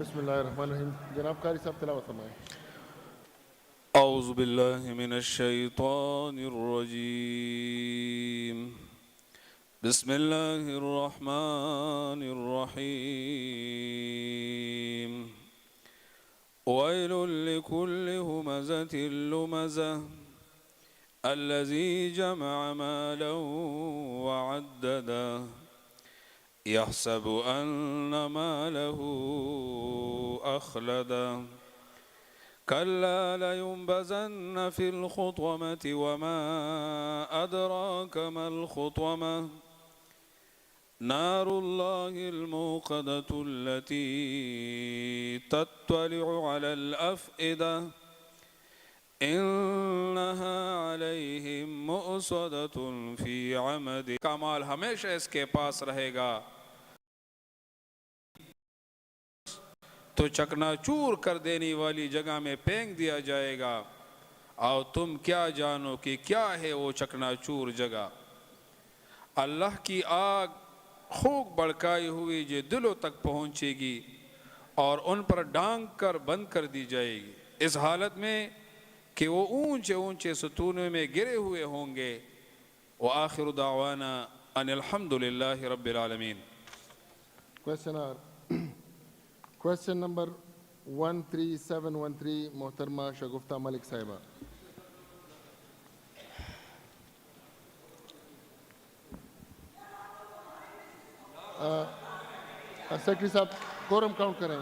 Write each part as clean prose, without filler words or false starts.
بسم اللہ الرحمن الرحیم. جناب قاری صاحب تلاوت فرمائیں. أعوذ بالله من الشيطان الرجيم بسم الله الرحمن الرحيم ويل لكل همزة لمزة الذي جمع مالا وعدده يحسب أن ماله أخلده كلا لينبذن في الخطومة وما أدراك ما الخطومة نار الله الموقدة التي تطلع على الأفئدة إنها عليهم مؤصدة في عمد کمال ہمیشہ اس کے پاس رہے گا تو چکنا چور کر دینے والی جگہ میں پھینک دیا جائے گا اور تم کیا جانو کہ کیا ہے وہ چکنا چور جگہ. اللہ کی آگ خوب بڑکائی ہوئی جو دلوں تک پہنچے گی اور ان پر ڈانگ کر بند کر دی جائے گی اس حالت میں کہ وہ اونچے اونچے ستونوں میں گرے ہوئے ہوں گے. وآخر دعوانا ان الحمد للہ رب العالمین. کویسچن نمبر 13713 محترمہ شگفتہ ملک صاحبہ. سیکرٹری صاحب کورم کاؤنٹ کریں.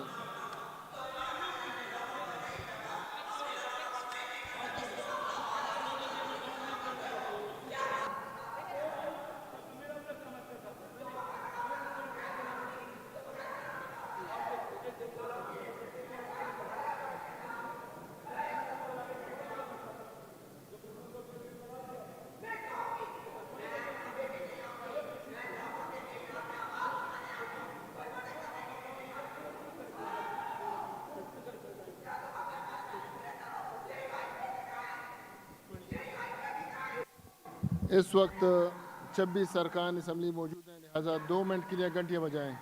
اس وقت 26 ارکان اسمبلی موجود ہیں لہذا 2 منٹ کے لیے گھنٹیاں بجائیں.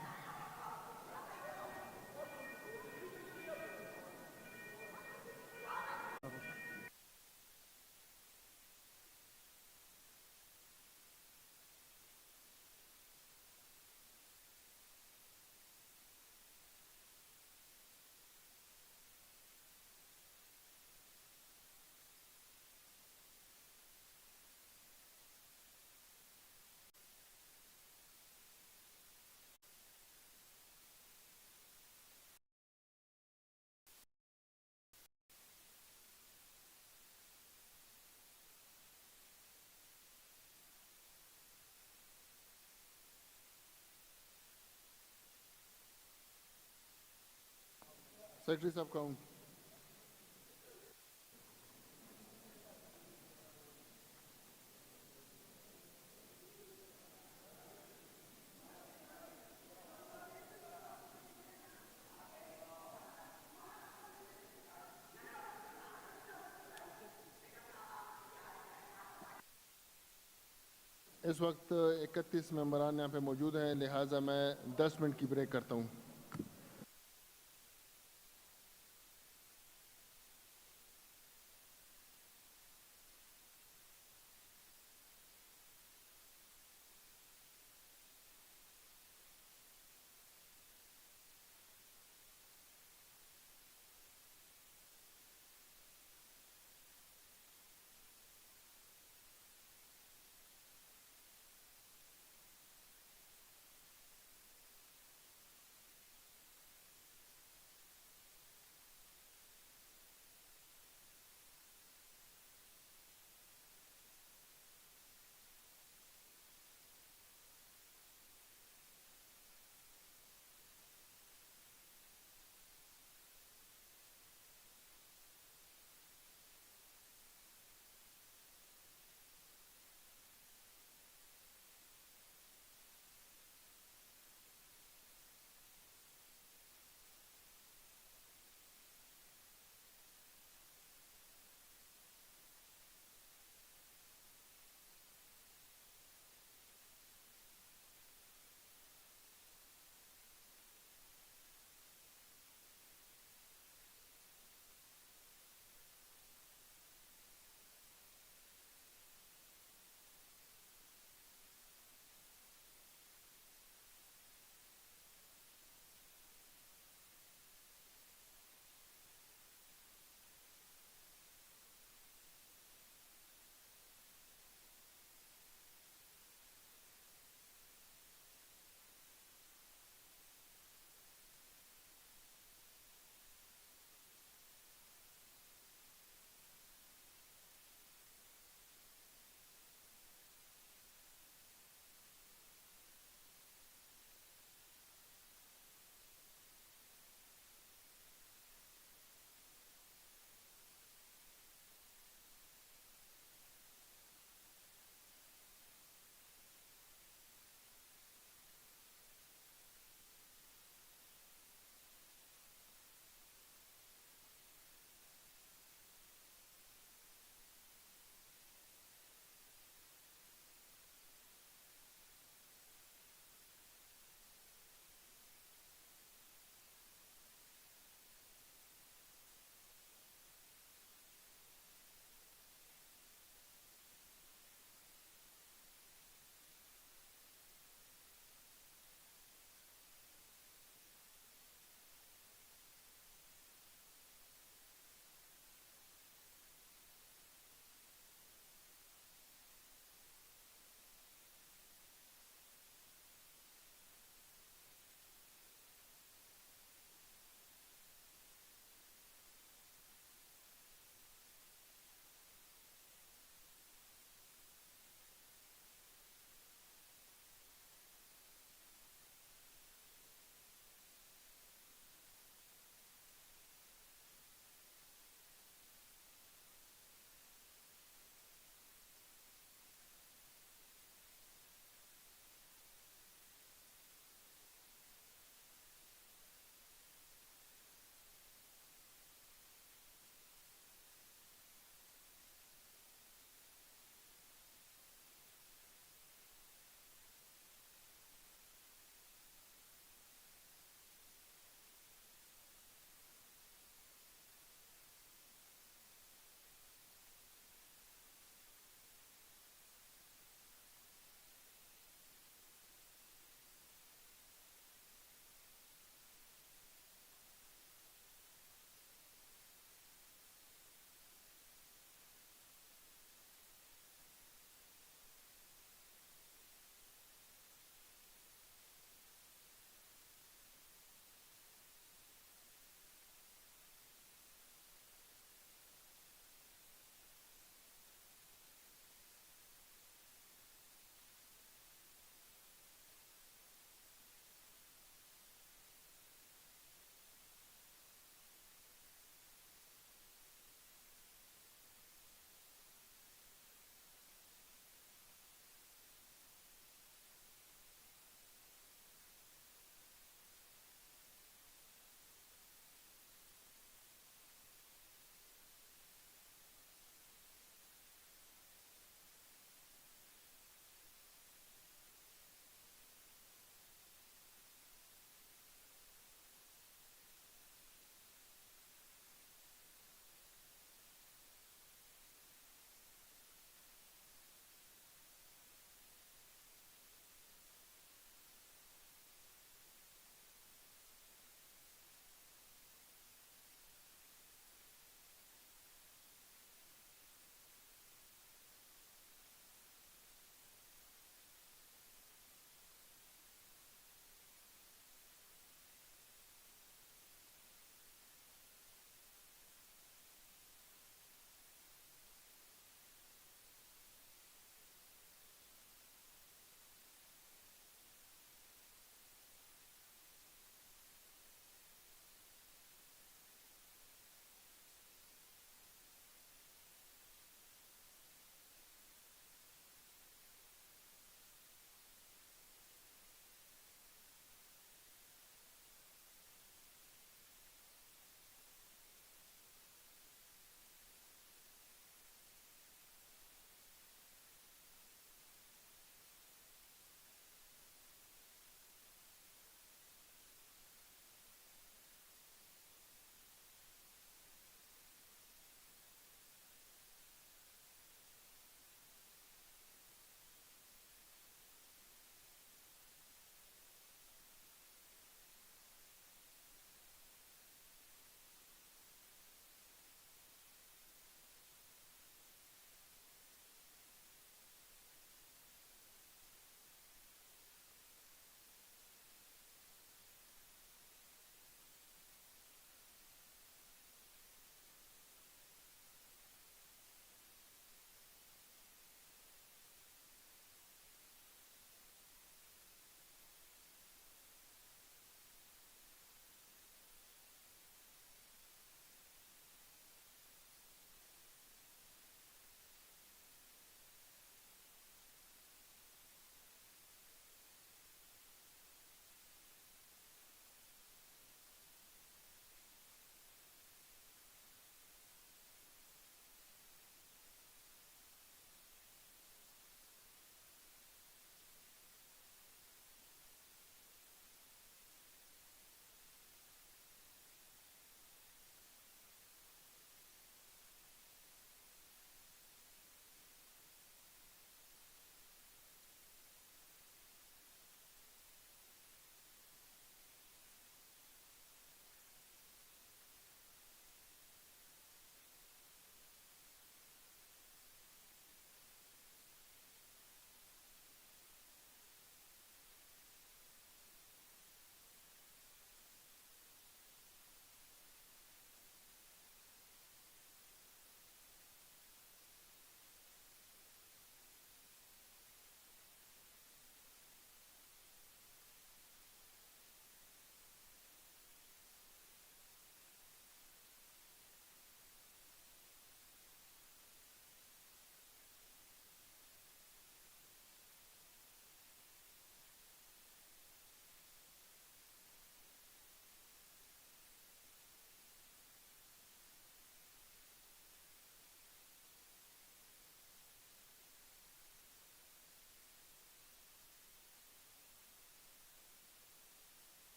سیکرٹری صاحب کاؤنٹ. اس وقت 31 ممبران یہاں پہ موجود ہیں لہٰذا میں 10 منٹ کی بریک کرتا ہوں.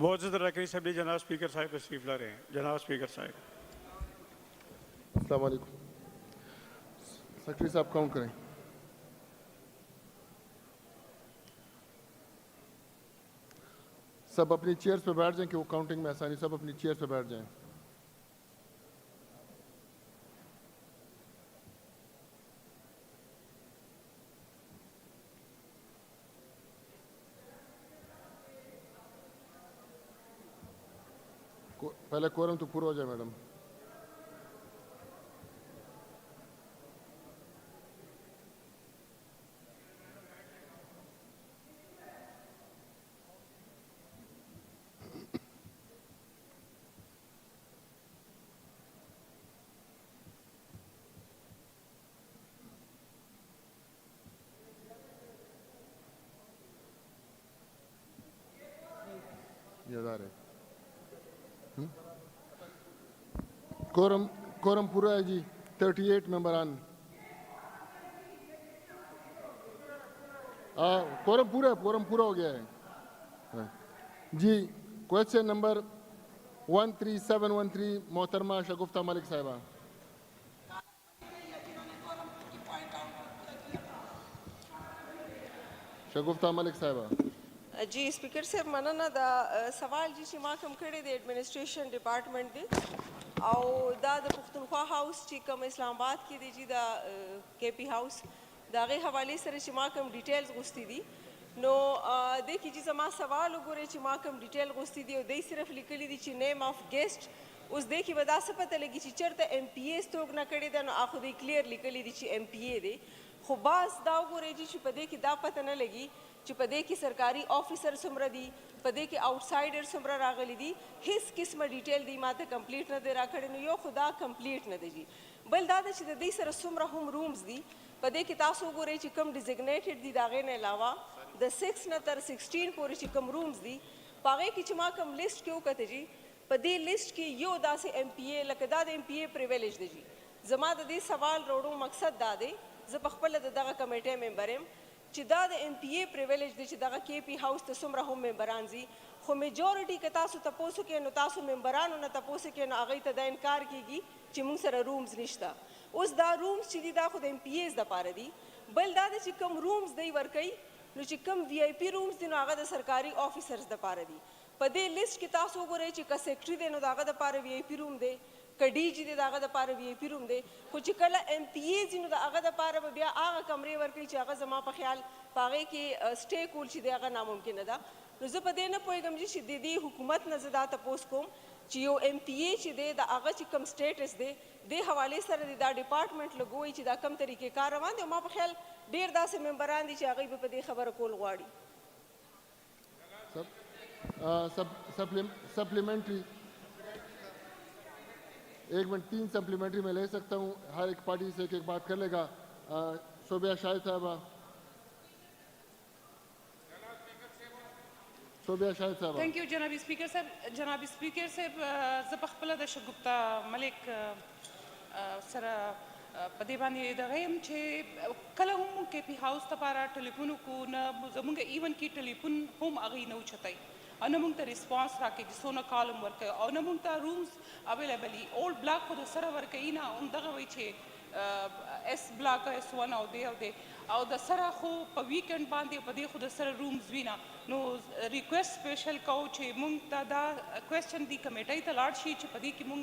معزز اراکین اسمبلی جناب اسپیکر صاحب تشریف لا رہے ہیں. جناب اسپیکر صاحب. السلام علیکم. سیکرٹری صاحب کاؤنٹ کریں. سب اپنی چیئرز پہ بیٹھ جائیں کہ وہ کاؤنٹنگ میں آسانی. سب اپنی چیئرز پہ بیٹھ جائیں. پہلے کورم تو پورا ہو جائے میڈم. کورم پورا ہے جی. 38 ممبران. کورم پورا ہو گیا ہے جی. کویشچن نمبر 13713 محترمہ شگفتہ ملک صاحبہ. شگفتہ ملک صاحبہ. جی اسپیکر صاحب مننه دا سوال چې ما کوم کړی دی ایڈمنسټریشن ډپارټمنټ دی او دا د پښتونخوا هاوس چې کوم اسلام آباد کې دی چې دا کے پی هاوس د هغې حوالې سره چې ما کوم ډیټیلز غوښتي دي نو دې کې چې زما سوال وګورئ چې ما کوم ډیټیل غوښتي دي او دی صرف لیکلي دي چې نیم آف ګیسټ. اوس دې کې به دا څه پته لګي چې چېرته ایم پی اے څوک نه کړی دی نو هغه دی کلیر لیکلي دي چې ایم پی اے دی. خو باز دا وګورئ چې په دې کې دا پته نه لګي چې په دې کې سرکاري آفیسر څومره دي, په دې کې آوټسایډر څومره راغلي دي. هیڅ قسمه ډیټیل دی ما ته کمپلیټ نه دی راکړی. نو یو خو دا کمپلیټ نه دی جي. بل دا ده چې د دې سره څومره هم رومز دي په دې کې تاسو وګورئ چې کوم ډیزګنیټډ دي د هغې نه علاوه د 6 نه تر 16 پورې چې کوم رومز دي په هغې کې چې ما کوم لیسټ کې وکته جي په دې لیسټ کې یو داسې ایم پی اے لکه دا د ایم پی اے پریویلیج دی جي. زما د دې سوال وروړو مقصد دا دی زه په خپله د دغه کمیټۍ ممبر یم چې دا د ایم پی اے پریویلیج دی چې دغه کے پی هاوس ته څومره هم ممبران ځي خو میجورټي که تاسو تپوس وکړئ نو تاسو ممبرانو نه تپوس وکړئ نو هغوی ته دا انکار کیږي چې موږ سره رومز نشته. اوس دا رومز چې دي دا خو د ایم پی ایز دپاره دي. بل دا ده چې کوم رومز دی ورکوي نو چې کوم وی آی پی رومز دي نو هغه د سرکاري آفیسرز دپاره دي. په دې لیسټ کې تاسو وګورئ چې که سیکرټري دی نو د هغه دپاره وی آی پی روم دی, که ډي جي دی د هغه دپاره وی آی پي روم دی. خو چې کله ایم پی اے ځي نو د هغه دپاره به بیا هغه کمرې ورکوي چې هغه زما په خیال په هغې کې سټې کول چې دی هغه ناممکنه ده. نو زه په دې نه پوهېږم چې د دې حکومت نه زه دا تپوس کوم چې یو ایم پی اے چې دی د هغه چې کوم سټیټس دی دې حوالې سره د دا ډپارټمنټ لګوي چې دا کم طریقې کار روان دی. او ما په خیال ډېر داسې ممبران دي چې هغوی به په دې خبره کول غواړي. سپلیمنٹری ایک منٹ 3 سپلیمنٹری میں لے سکتا ہوں. ہر ایک پارٹی سے ایک ایک بات کر لے گا. شوبیہ شاہد صاحبہ. شوبیہ شاہد صاحبہ. تھینک یو جناب اسپیکر صاحب. جناب اسپیکر صاحب زه په خپله د شګفتہ ملک سره په دې باندې دغه یم چې کله هم موږ کے پی هاوس دپاره ټلیفون وکړو نه زموږ ایون کې ټلیفون هم هغوی نه اوچتوي او نه موږ ته ریسپانس راکوي چې څونه کال هم ورکوي او نه موږ ته رومز اویلیبل وي. اولډ بلاک خو د سره ورکوي نه همدغه وایي چې ایس بلاک ایس 1 او دی او د سره خو په ویکند باندې په دې خو د سره رومز وي نه. نو ریکویسټ سپیشل کوو چې موږ ته دا کویشچن دی کمیټۍ ته لاړ شي چې په دې کې موږ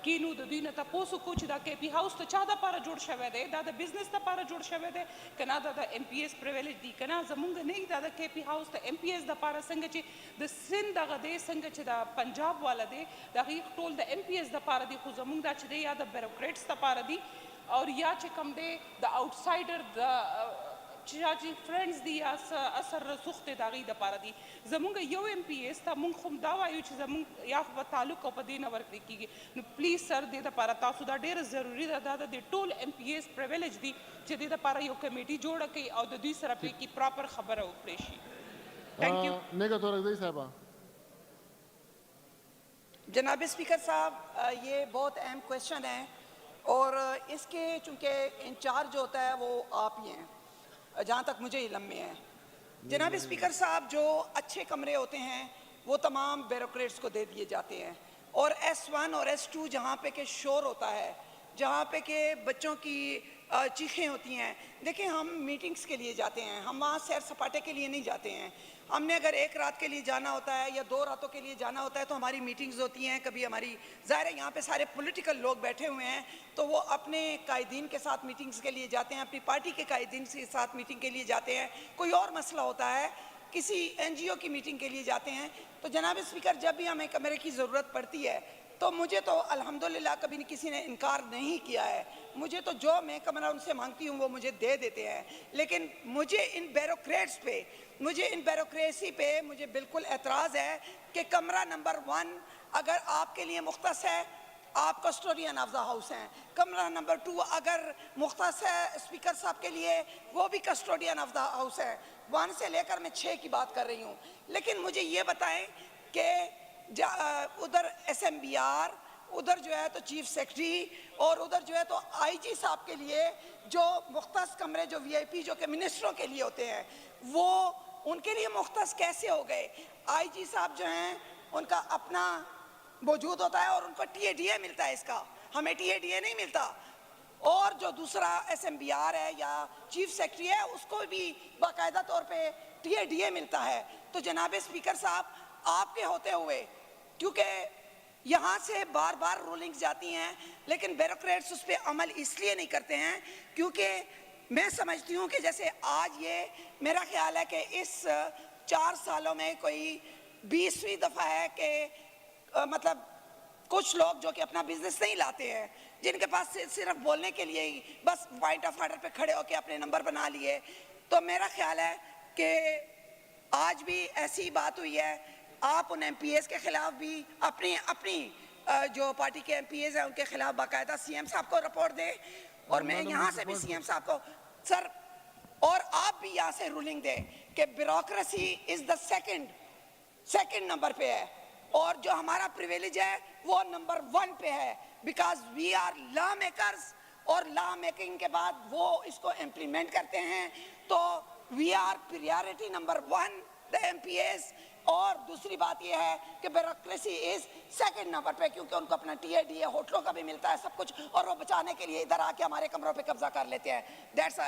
کینو د دوی نه تپوس وکړو چې دا کے پی هاوس ته چا دپاره جوړ شوی دی, دا د بزنس دپاره جوړ شوی دی که نه دا د ایم پی ایس پریویلیج دی که نه زموږ نه دا د کے پی هاوس د ایم پی ایس دپاره څنګه چې د سند دغه دی څنګه چې د پنجاب والا دی د هغې ټول د ایم پی ایس دپاره دي خو زموږ دا چې دی یا د بیروکریټس دپاره دي او یا چې کوم دی د آوټسایډر د چې فرینډز دي یا اثر رسوخ دی د هغوی دپاره دي. زموږ یو ایم پی ایس ته موږ خو دا وایو چې زموږ یا خو په تعلق او په دې نه ورکړی کېږي. نو پلیز سر دې دپاره تاسو دا ډېره ضروري ده دا د ټول ایم پی ایس پریویلیج دي چې دې دپاره یو کمیټي جوړه کړي او د دوی سره پرې کې پراپر خبره وکړی شي. Thank you. نیکا تورکزئی صاحبہ. جناب اسپیکر صاحب یہ بہت اہم کویشچن ہے اور اس کے چونکہ انچارج ہوتا ہے وہ آپ ہی ہیں جہاں تک مجھے علم میں ہے. جناب اسپیکر صاحب جو اچھے کمرے ہوتے ہیں وہ تمام بیوروکریٹس کو دے دیے جاتے ہیں. اور S1 اور S2 جہاں پہ کہ شور ہوتا ہے, جہاں پہ کہ بچوں کی چیخیں ہوتی ہیں, دیکھیں ہم میٹنگز کے لیے جاتے ہیں, ہم وہاں سیر سپاٹے کے لیے نہیں جاتے ہیں. ہم نے اگر 1 رات کے لیے جانا ہوتا ہے یا 2 راتوں کے لیے جانا ہوتا ہے تو ہماری میٹنگز ہوتی ہیں. کبھی ہماری ظاہر ہے یہاں پہ سارے پولیٹیکل لوگ بیٹھے ہوئے ہیں تو وہ اپنے قائدین کے ساتھ میٹنگز کے لیے جاتے ہیں, اپنی پارٹی کے قائدین کے ساتھ میٹنگ کے لیے جاتے ہیں. کوئی اور مسئلہ ہوتا ہے, کسی NGO کی میٹنگ کے لیے جاتے ہیں. تو جناب اسپیکر, جب بھی ہمیں کمرے کی ضرورت پڑتی ہے تو مجھے تو الحمدللہ کبھی کسی نے انکار نہیں کیا ہے. مجھے تو جو میں کمرہ ان سے مانگتی ہوں وہ مجھے دے دیتے ہیں. لیکن مجھے ان بیوروکریٹس پہ, مجھے ان بیوروکریسی پہ مجھے بالکل اعتراض ہے کہ کمرہ نمبر 1 اگر آپ کے لیے مختص ہے, آپ کسٹوڈین آف دا ہاؤس ہیں. کمرہ نمبر 2 اگر مختص ہے اسپیکر صاحب کے لیے, وہ بھی کسٹوڈین آف دا ہاؤس ہے. 1 سے لے کر میں 6 کی بات کر رہی ہوں. لیکن مجھے یہ بتائیں کہ ادھر SMBR, ادھر جو ہے تو چیف سیکرٹری, اور ادھر جو ہے تو IG صاحب کے لیے جو مختص کمرے جو VIP جو کہ منسٹروں کے لیے ہوتے ہیں, وہ ان کے لیے مختص کیسے ہو گئے؟ IG صاحب جو ہیں ان کا اپنا موجود ہوتا ہے اور ان کو TADA ملتا ہے, اس کا ہمیں TADA نہیں ملتا. اور جو دوسرا SMBR ہے یا چیف سیکرٹری ہے اس کو بھی باقاعدہ طور پہ TADA ملتا ہے. تو جناب اسپیکر صاحب, آپ کے ہوتے ہوئے, کیونکہ یہاں سے بار بار رولنگز جاتی ہیں لیکن بیوروکریٹس اس پہ عمل اس لیے نہیں کرتے ہیں کیونکہ میں سمجھتی ہوں کہ جیسے آج یہ میرا خیال ہے کہ اس 4 سالوں میں کوئی 20ویں دفعہ ہے کہ مطلب کچھ لوگ جو کہ اپنا بزنس نہیں لاتے ہیں, جن کے پاس صرف بولنے کے لیے ہی بس پوائنٹ آف آرڈر پہ کھڑے ہو کے اپنے نمبر بنا لیے. تو میرا خیال ہے کہ آج بھی ایسی بات ہوئی ہے, آپ ان MPAs کے خلاف بھی اپنی جو پارٹی کے MPAs ہیں ان کے خلاف باقاعدہ CM صاحب کو رپورٹ دیں, اور میں یہاں سے بھی CM صاحب کو سر, اور آپ بھی یہاں سے رولنگ دیں کہ bureaucracy is the second number پہ ہے, اور جو ہمارا پریویلیج ہے وہ نمبر 1 پہ ہے. Because we are law makers, اور لا میکنگ کے بعد وہ اس کو امپلیمنٹ کرتے ہیں. تو we are priority number 1 the MPAs. اور دوسری بات یہ ہے کہ بیوروکریسی از سیکنڈ نمبر پہ, کیونکہ ان کو اپنا TADA ہوٹلوں کا بھی ملتا ہے سب کچھ, اور وہ بچانے کے لیے ادھر آ کے ہمارے کمروں پہ قبضہ کر لیتے ہیں. دیٹس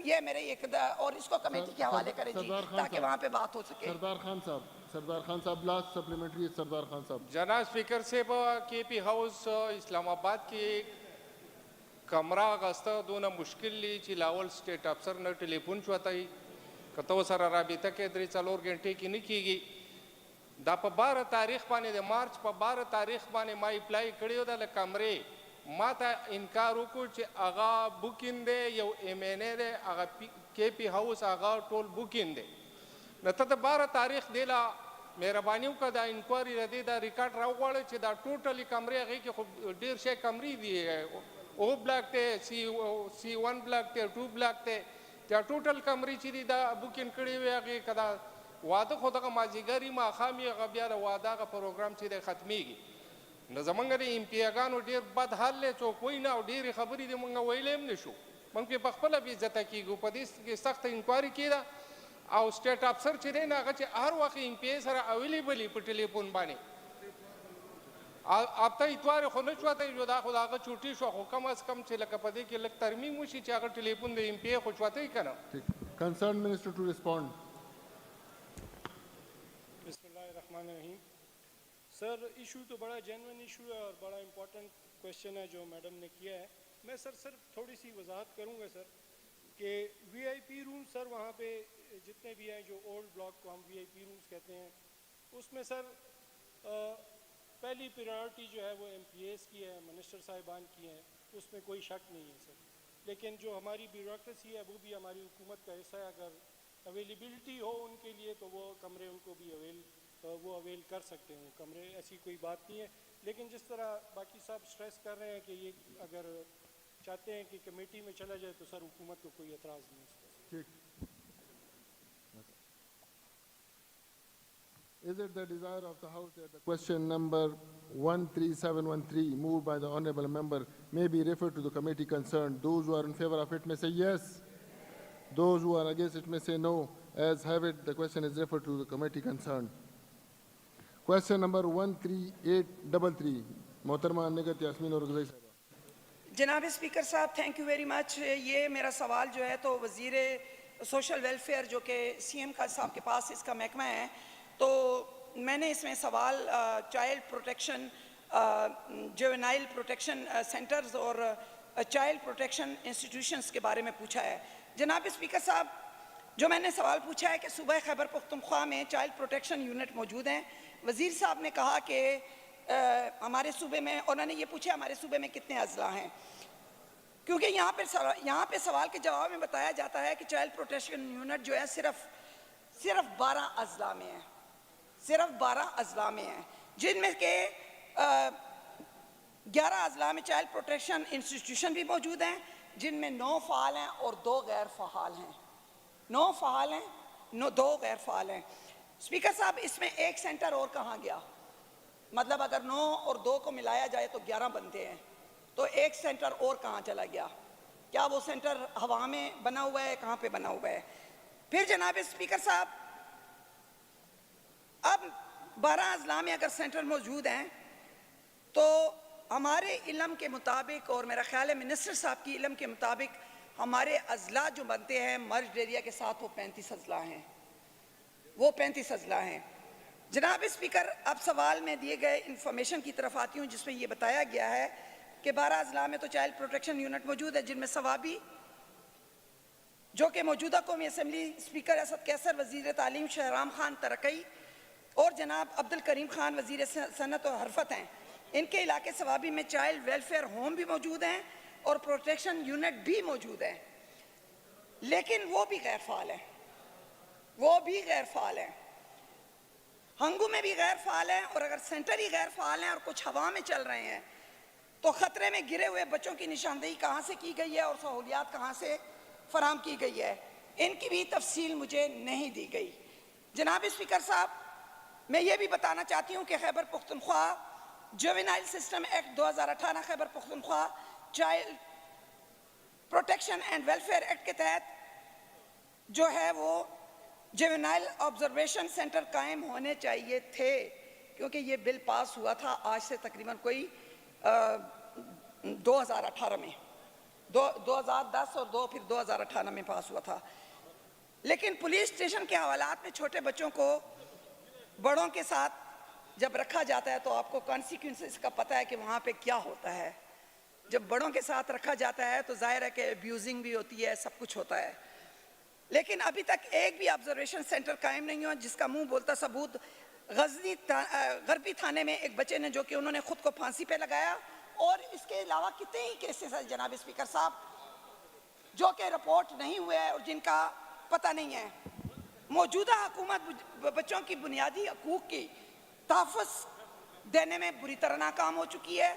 یہ میرے ایک, اور اس کو کمیٹی کے حوالے کریں جی تاکہ وہاں پہ بات ہو سکے. سردار خان صاحب لاسٹ سپلیمنٹری. سردار خان صاحب. جناب اسپیکر صاحب, KP ہاؤس اسلام آباد کی کمرہ غسته دونه مشکل لی چې لاول سټیټ افسر نه ټلیفون چوتای کته سره رابطه کې 3-4 غنټې کې نه کیږي. دا په 12 تاریخ باندې د مارچ په 12 تاریخ باندې ما اپلای کړیو د کمرې, ما ته انکار وکړ چې هغه بوکینګ دی, یو MNA دی, هغه KP هاوس هغه ټول بوکینګ دی. نو ته د 12 تاریخ دی لا مهرباني وکړه دا انکوایري ردی دا ریکارډ راوغواړه چې دا ټوټلی کمرې هغې کې خو ډېر شی کمرې دي, O بلاک دی, C1 بلاک دی, 2 بلاک دی, دا ټوټل کمرې چې دي دا بوکینګ کړې وي هغې که دا واده خو دغه مازدیګر ماښام یې هغه بیا د واده هغه پروګرام چې دی ختمیږي. نو زمونږ د MPA ډېر بد حال دی, څوک وایي نه او ډېرې خبرې دي مونږ ویلی هم نه شو, مونږ پې په خپله بې عزته کېږو. په دې کې سخته انکوایري کېده او سټیټ افسر چې دی نه هغه چې هر وخت MPA سره اویلیبل وي په ټلیفون باندې, اب ته اتوار خو نه چوتی جو دا خو د هغه چوټي شوه, خو کم از کم چې لکه په دې کې لږ ترمیم وشي چې هغه ټلیفون د MPA خو چوتی که نه. Concerned Minister to respond. بسم اللہ الرحمن الرحیم. سر ایشو تو بڑا جینوئن ایشو ہے اور بڑا امپورٹنٹ کویشچن ہے جو میڈم نے کیا ہے. میں سر صرف تھوڑی سی وضاحت کروں گا سر کہ VIP روم سر وہاں پہ جتنے بھی ہیں جو اولڈ بلاک کو ہم VIP رومز کہتے ہیں, اس میں سر پہلی پریورٹی جو ہے وہ MPAs کی ہے, منسٹر صاحبان کی ہیں, اس میں کوئی شک نہیں ہے سر. لیکن جو ہماری بیوروکریسی ہے وہ بھی ہماری حکومت کا حصہ ہے. اگر اویلیبلٹی ہو ان کے لیے تو وہ کمرے ان کو بھی اویل کر سکتے ہیں کمرے, ایسی کوئی بات نہیں ہے. لیکن جس طرح باقی صاحب سٹریس کر رہے ہیں کہ یہ اگر چاہتے ہیں کہ کمیٹی میں چلا جائے تو سر حکومت کو کوئی اعتراض نہیں ہے. Is it the desire of the House that the question number 13713 moved by the Honorable Member may be referred to the committee concerned? Those who are in favor of it may say yes. Those who are against it may say no. As have it, the question is referred to the committee concerned. Question number 13833. محترمہ نگہت یاسمین اور رضائی صاحبہ. جناب speaker صاحب thank you very much. یہ میرا سوال جو ہے تو وزیر سوشل ویلفیئر جو کہ سی ایم صاحب کے پاس اس کا محکمہ ہے, تو میں نے اس میں سوال child protection, juvenile protection centres اور چائلڈ پروٹیکشن انسٹیٹیوشنز کے بارے میں پوچھا ہے. جناب اسپیکر صاحب, جو میں نے سوال پوچھا ہے کہ صوبہ خیبر پختونخوا میں چائلڈ پروٹیکشن یونٹ موجود ہیں. وزیر صاحب نے کہا کہ ہمارے صوبے میں, انہوں نے یہ پوچھا ہمارے صوبے میں کتنے اضلاع ہیں, کیونکہ یہاں پہ سوال کے جواب میں بتایا جاتا ہے کہ چائلڈ پروٹیکشن یونٹ جو ہے صرف 12 اضلاع میں ہے, صرف 12 اضلاع میں ہیں, جن میں کہ 11 اضلاع میں چائلڈ پروٹیکشن انسٹیٹیوشن بھی موجود ہیں, جن میں 9 فعال ہیں اور 2 غیر فعال ہیں. 9 فعال ہیں, 2 غیر فعال ہیں. اسپیکر صاحب, اس میں ایک سینٹر اور کہاں گیا؟ مطلب اگر 9 اور 2 کو ملایا جائے تو 11 بنتے ہیں, تو ایک سینٹر اور کہاں چلا گیا؟ کیا وہ سینٹر ہوا میں بنا ہوا ہے, کہاں پہ بنا ہوا ہے؟ پھر جناب اسپیکر صاحب, اب 12 اضلاع میں اگر سینٹر موجود ہیں تو ہمارے علم کے مطابق, اور میرا خیال ہے منسٹر صاحب کی علم کے مطابق, ہمارے اضلاع جو بنتے ہیں مرجڈ ایریا کے ساتھ وہ 35 اضلاع ہیں, وہ 35 اضلاع ہیں. جناب اسپیکر, اب سوال میں دیے گئے انفارمیشن کی طرف آتی ہوں, جس میں یہ بتایا گیا ہے کہ 12 اضلاع میں تو چائلڈ پروٹیکشن یونٹ موجود ہے, جن میں ثوابی جو کہ موجودہ قومی اسمبلی اسپیکر اسد کیسر وزیر تعلیم شہرام خان ترقی اور جناب عبد الکریم خان وزیر صنعت و حرفت ہیں. ان کے علاقے ثوابی میں چائلڈ ویلفیئر ہوم بھی موجود ہیں اور پروٹیکشن یونٹ بھی موجود ہیں, لیکن وہ بھی غیر فعال ہیں, وہ بھی غیر فعال ہیں. ہنگو میں بھی غیر فعال ہیں, اور اگر سینٹر ہی غیر فعال ہیں اور کچھ ہوا میں چل رہے ہیں تو خطرے میں گرے ہوئے بچوں کی نشاندہی کہاں سے کی گئی ہے اور سہولیات کہاں سے فراہم کی گئی ہے, ان کی بھی تفصیل مجھے نہیں دی گئی. جناب اسپیکر صاحب, میں یہ بھی بتانا چاہتی ہوں کہ Khyber Pakhtunkhwa juvenile system act 2018 Khyber Pakhtunkhwa child protection and welfare act کے تحت جو ہے وہ جوینائل آبزرویشن سینٹر قائم ہونے چاہیے تھے, کیونکہ یہ بل پاس ہوا تھا آج سے تقریباً کوئی 2018 میں, 2010 اور پھر 2018 میں پاس ہوا تھا. لیکن پولیس اسٹیشن کے حوالات میں چھوٹے بچوں کو بڑوں کے ساتھ جب رکھا جاتا ہے تو آپ کو کانسیکوینسز کا پتہ ہے کہ وہاں پہ کیا ہوتا ہے. جب بڑوں کے ساتھ رکھا جاتا ہے تو ظاہر ہے کہ ابیوزنگ بھی ہوتی ہے, سب کچھ ہوتا ہے. لیکن ابھی تک ایک بھی آبزرویشن سینٹر قائم نہیں ہوا, جس کا منہ بولتا ثبوت غزنی غربی تھانے میں ایک بچے نے جو کہ انہوں نے خود کو پھانسی پہ لگایا, اور اس کے علاوہ کتنے ہی کیسز ہیں جناب اسپیکر صاحب جو کہ رپورٹ نہیں ہوئے اور جن کا پتہ نہیں ہے. موجودہ حکومت بچوں کی بنیادی حقوق کی تحفظ دینے میں بری طرح ناکام ہو چکی ہے.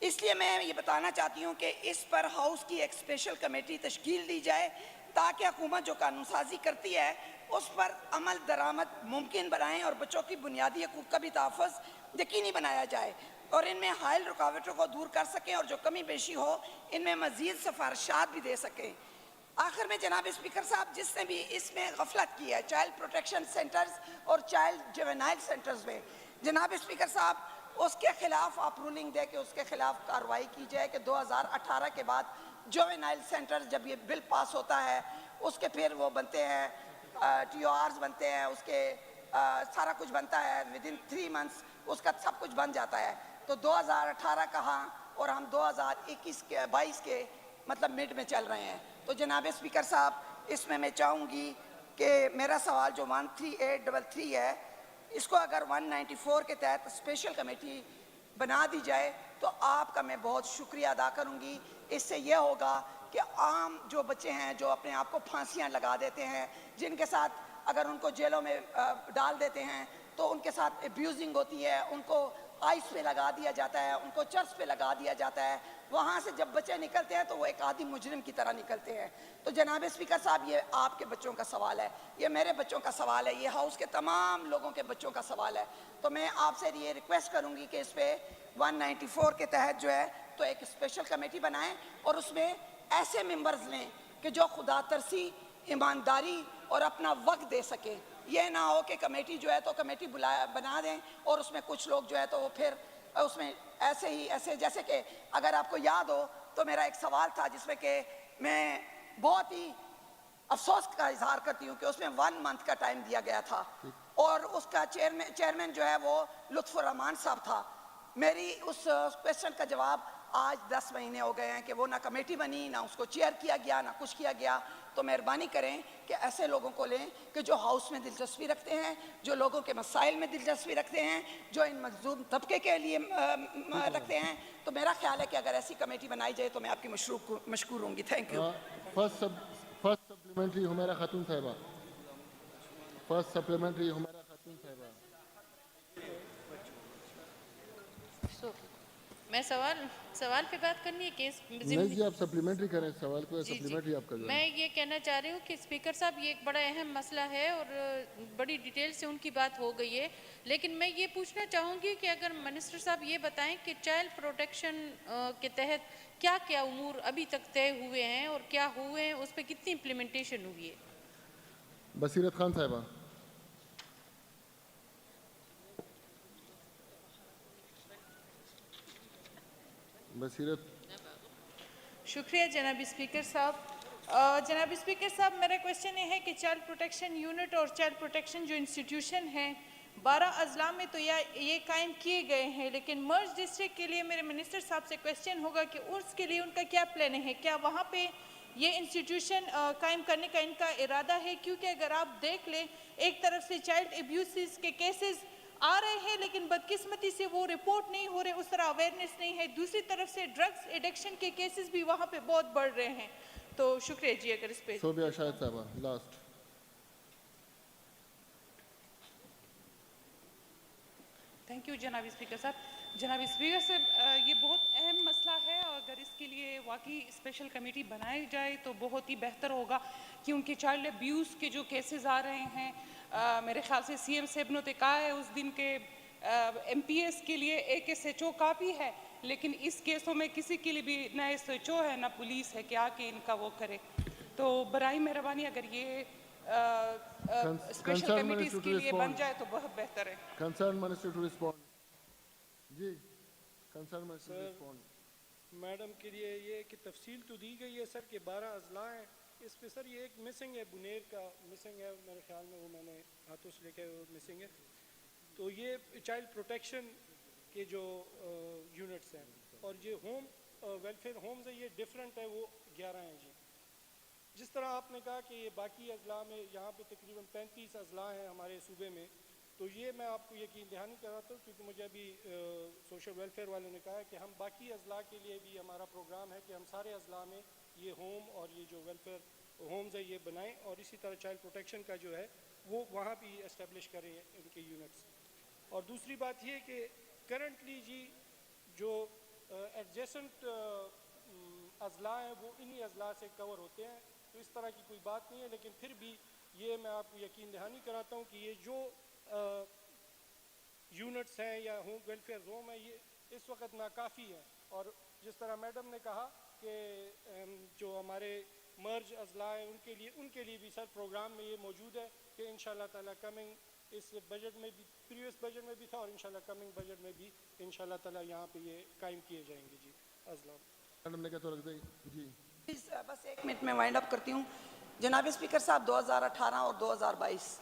اس لیے میں یہ بتانا چاہتی ہوں کہ اس پر ہاؤس کی ایک اسپیشل کمیٹی تشکیل دی جائے تاکہ حکومت جو قانون سازی کرتی ہے اس پر عمل درآمد ممکن بنائیں اور بچوں کی بنیادی حقوق کا بھی تحفظ یقینی بنایا جائے, اور ان میں حائل رکاوٹوں کو دور کر سکیں, اور جو کمی بیشی ہو ان میں مزید سفارشات بھی دے سکیں. آخر میں جناب اسپیکر صاحب, جس نے بھی اس میں غفلت کی ہے چائلڈ پروٹیکشن سینٹرز اور چائلڈ جوینائل سینٹرز میں, جناب اسپیکر صاحب اس کے خلاف آپ رولنگ دے کے اس کے خلاف کارروائی کی جائے کہ 2018 کے بعد جوینائل سینٹر جب یہ بل پاس ہوتا ہے اس کے پھر وہ بنتے ہیں, ٹی او آرز بنتے ہیں, اس کے سارا کچھ بنتا ہے, ودن 3 months اس کا سب کچھ بن جاتا ہے. تو 2018 کہاں اور ہم 2022 کے مطلب مڈ میں چل رہے ہیں. تو جناب اسپیکر صاحب, اس میں میں چاہوں گی کہ میرا سوال جو 13833 ہے اس کو اگر 194 کے تحت اسپیشل کمیٹی بنا دی جائے تو آپ کا میں بہت شکریہ ادا کروں گی. اس سے یہ ہوگا کہ عام جو بچے ہیں جو اپنے آپ کو پھانسیاں لگا دیتے ہیں, جن کے ساتھ اگر ان کو جیلوں میں ڈال دیتے ہیں تو ان کے ساتھ ابیوزنگ ہوتی ہے, ان کو آئس پہ لگا دیا جاتا ہے, ان کو چرس پہ لگا دیا جاتا ہے, وہاں سے جب بچے نکلتے ہیں تو وہ ایک عادی مجرم کی طرح نکلتے ہیں. تو جناب اسپیکر صاحب, یہ آپ کے بچوں کا سوال ہے, یہ میرے بچوں کا سوال ہے, یہ ہاؤس کے تمام لوگوں کے بچوں کا سوال ہے. تو میں آپ سے یہ ریکویسٹ کروں گی کہ اس پہ 194 کے تحت جو ہے تو ایک اسپیشل کمیٹی بنائیں اور اس میں ایسے ممبرز لیں کہ جو خدا ترسی, ایمانداری اور اپنا وقت دے سکیں. یہ نہ ہو کہ کمیٹی جو ہے تو کمیٹی بنا دیں اور اس میں کچھ لوگ جو ہے تو وہ پھر اس میں ایسے جیسے کہ اگر آپ کو یاد ہو تو میرا ایک سوال تھا جس میں کہ میں بہت ہی افسوس کا اظہار کرتی ہوں کہ اس میں 1 منتھ کا ٹائم دیا گیا تھا اور اس کا چیئرمین جو ہے وہ لطف الرحمان صاحب تھا. میری اس کویسچن کا جواب آج 10 مہینے ہو گئے ہیں کہ وہ نہ کمیٹی بنی، نہ اس کو چیئر کیا گیا، نہ کچھ کیا گیا. تو مہربانی کریں کہ ایسے لوگوں کو لیں کہ جو ہاؤس میں دلچسپی رکھتے ہیں، جو لوگوں کے مسائل میں دلچسپی رکھتے ہیں، جو ان مظلوم طبقے کے لیے رکھتے ہیں. تو میرا خیال ہے کہ اگر ایسی کمیٹی بنائی جائے تو میں آپ کی مشکور ہوں گی. Thank you. First supplementary Humaira خاتون صاحبہ. فرسٹ سپلیمنٹری حمیرہ خاتون صاحبہ. میں سوال پہ بات کرنی ہے کہ نہیں جی آپ سپلیمنٹری کریں سوال کو. سپلیمنٹری آپ کا جو ہے. میں یہ کہنا چاہ رہی ہوں کہ اسپیکر صاحب یہ ایک بڑا اہم مسئلہ ہے اور بڑی ڈیٹیل سے ان کی بات ہو گئی ہے، لیکن میں یہ پوچھنا چاہوں گی کہ اگر منسٹر صاحب یہ بتائیں کہ چائلڈ پروٹیکشن کے تحت کیا کیا امور ابھی تک طے ہوئے ہیں اور کیا ہوئے ہیں، اس پہ کتنی امپلیمنٹیشن ہوئی ہے. بصیرت خان صاحبہ. بصیرت. شکریہ جناب اسپیکر صاحب. جناب اسپیکر صاحب میرا کویشچن یہ ہے کہ چائلڈ پروٹیکشن یونٹ اور چائلڈ پروٹیکشن جو انسٹیٹیوشن ہیں 12 اضلاع میں تو یہ قائم کیے گئے ہیں، لیکن مرج ڈسٹرکٹ کے لیے میرے منسٹر صاحب سے کویشچن ہوگا کہ اس کے لیے ان کا کیا پلان ہے، کیا وہاں پہ یہ انسٹیٹیوشن قائم کرنے کا ان کا ارادہ ہے؟ کیونکہ اگر آپ دیکھ لیں ایک طرف سے چائلڈ ایبیوسز کے کیسز آ رہے ہیں لیکن بدقسمتی سے وہ رپورٹ نہیں ہو رہے، اس طرح اویئرنیس نہیں ہے. دوسری طرف سے ڈرگز ایڈکشن کے کیسز بھی وہاں پہ بہت بڑھ رہے ہیں. تو شکریہ جی اگر اس پہ. صوبیہ شاہد صاحبہ لاسٹ. تھینک یو جناب اسپیکر صاحب. جناب اسپیکر صاحب یہ بہت اہم مسئلہ ہے اور اگر اس کے لیے واقعی اسپیشل کمیٹی بنائی جائے تو بہت ہی بہتر ہوگا، کیونکہ چائلڈ ابیوز کے جو کیسز آ رہے ہیں میرے خیال سے سی ایم صاحب نے کہا ہے اس دن کے ایم پی ایس کے لیے ایک ایس ایچ او کافی ہے، لیکن اس کیسوں میں کسی کے لیے بھی نہ ایس ایچ او ہے نہ پولیس ہے کہ آ کے ان کا وہ کرے. تو برائے مہربانی اگر یہ اسپیشل کمیٹی اس کے لیے بن جائے تو بہت بہتر ہے. Concern minister to respond. جی concern minister to respond. Madam کے لیے یہ کہ تفصیل تو دی گئی ہے سر کہ 12 اضلاع ہیں، اس پہ سر یہ ایک مسنگ ہے، بنیر کا مسنگ ہے میرے خیال میں، وہ میں نے ہاتھوں سے لے کے وہ مسنگ ہے. تو یہ چائلڈ پروٹیکشن کے جو یونٹس ہیں اور یہ ہوم ویلفیئر ہومز ہے یہ ڈیفرنٹ ہے، وہ 11 ہیں جی. جس طرح آپ نے کہا کہ یہ باقی اضلاع میں یہاں پہ تقریباً 35 اضلاع ہیں ہمارے صوبے میں، تو یہ میں آپ کو یقین دہانی کراتا ہوں کیونکہ مجھے ابھی سوشل ویلفیئر والوں نے کہا ہے کہ ہم باقی اضلاع کے لیے بھی ہمارا پروگرام ہے کہ ہم سارے اضلاع میں یہ ہوم اور یہ جو ویلفیئر ہومز ہے یہ بنائیں اور اسی طرح چائلڈ پروٹیکشن کا جو ہے وہ وہاں بھی اسٹیبلش کریں ان کے یونٹس. اور دوسری بات یہ کہ کرنٹلی جی جو ایڈجیسنٹ اضلاع ہیں وہ انہی اضلاع سے کور ہوتے ہیں، تو اس طرح کی کوئی بات نہیں ہے، لیکن پھر بھی یہ میں آپ کو یقین دہانی کراتا ہوں کہ یہ جو یونٹس ہیں یا ہوم ویلفیئر زون ہے یہ اس وقت ناکافی ہے. اور جس طرح میڈم نے کہا کہ جو ہمارے مرج اضلاع ہیں ان کے لیے بھی سر پروگرام میں یہ موجود ہے کہ انشاءاللہ تعالیٰ کمنگ اس بجٹ میں بھی پریویس بجٹ میں بھی تھا اور انشاءاللہ کمنگ بجٹ میں بھی انشاءاللہ تعالیٰ یہاں پہ یہ قائم کیے جائیں گے جی اضلاع. میڈم نے کہا تو رکھ دیں جی. بس 1 منٹ میں وائنڈ اپ کرتی ہوں. جناب اسپیکر صاحب 2018 اور 2022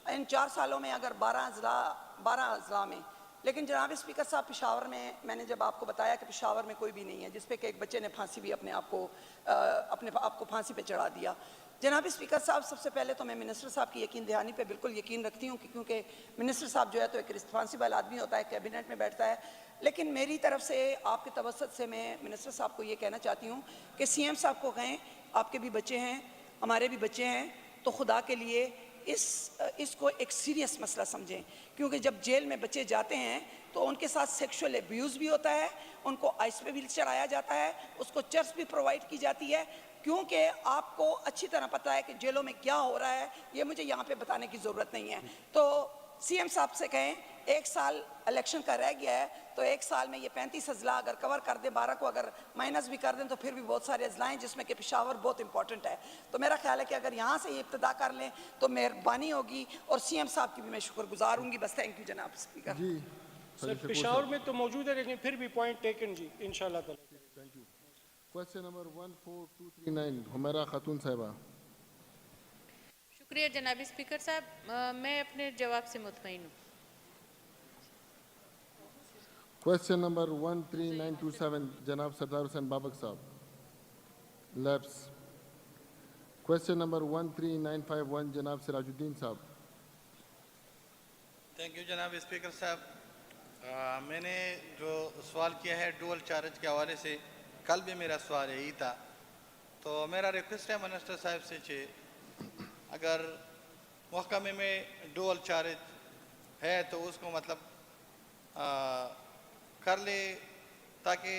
ان 4 سالوں میں اگر 12 اضلاع میں، لیکن جناب اسپیکر صاحب پشاور میں نے جب آپ کو بتایا کہ پشاور میں کوئی بھی نہیں ہے، جس پہ کہ ایک بچے نے پھانسی بھی اپنے آپ کو پھانسی پہ چڑھا دیا. جناب اسپیکر صاحب سب سے پہلے تو میں منسٹر صاحب کی یقین دہانی پہ بالکل یقین رکھتی ہوں کیونکہ منسٹر صاحب جو ہے تو ایک رسپانسیبل آدمی ہوتا ہے، کیبنٹ میں بیٹھتا ہے. لیکن میری طرف سے آپ کے توسط سے میں منسٹر صاحب کو یہ کہنا چاہتی ہوں کہ سی ایم صاحب کو کہیں آپ کے بھی بچے ہیں ہمارے بھی بچے ہیں، تو خدا کے لیے اس کو ایک سیریس مسئلہ سمجھیں، کیونکہ جب جیل میں بچے جاتے ہیں تو ان کے ساتھ سیکشول ایبیوز بھی ہوتا ہے، ان کو آئس پہ بھی چڑھایا جاتا ہے، اس کو چرس بھی پرووائڈ کی جاتی ہے. کیونکہ آپ کو اچھی طرح پتہ ہے کہ جیلوں میں کیا ہو رہا ہے، یہ مجھے یہاں پہ بتانے کی ضرورت نہیں ہے. تو سی ایم صاحب سے کہیں 1 سال الیکشن کا رہ گیا ہے تو 1 سال میں یہ 35 اضلاع اگر کور کر دیں، 12 کو اگر مائنس بھی کر دیں تو پھر بھی بہت سارے اضلاع ہیں جس میں کہ پشاور بہت امپورٹنٹ ہے. تو میرا خیال ہے کہ اگر یہاں سے یہ ابتدا کر لیں تو مہربانی ہوگی، اور سی ایم صاحب کی بھی میں شکر گزار ہوں گی. بس تھینک یو جناب اسپیکر. جی سر پشاور میں تو موجود ہے لیکن پھر بھی پوائنٹ ٹیکن جی انشاءاللہ تعالی. Thank you. Question number 14239 Humaira خاتون صاحبہ. شکریہ جناب اسپیکر صاحب، میں اپنے جواب سے مطمئن ہوں. کوشچن نمبر 13927 جناب سردار حسین بابک صاحب. لیپس. کوشچن نمبر 13951 جناب سراج الدین صاحب. تھینک یو جناب اسپیکر صاحب. میں نے جو سوال کیا ہے ڈول چارج کے حوالے سے، کل بھی میرا سوال یہی تھا. تو میرا ریکویسٹ ہے منسٹر صاحب سے کہ اگر محکمے میں ڈول چارج ہے تو اس کو مطلب کر لے تاکہ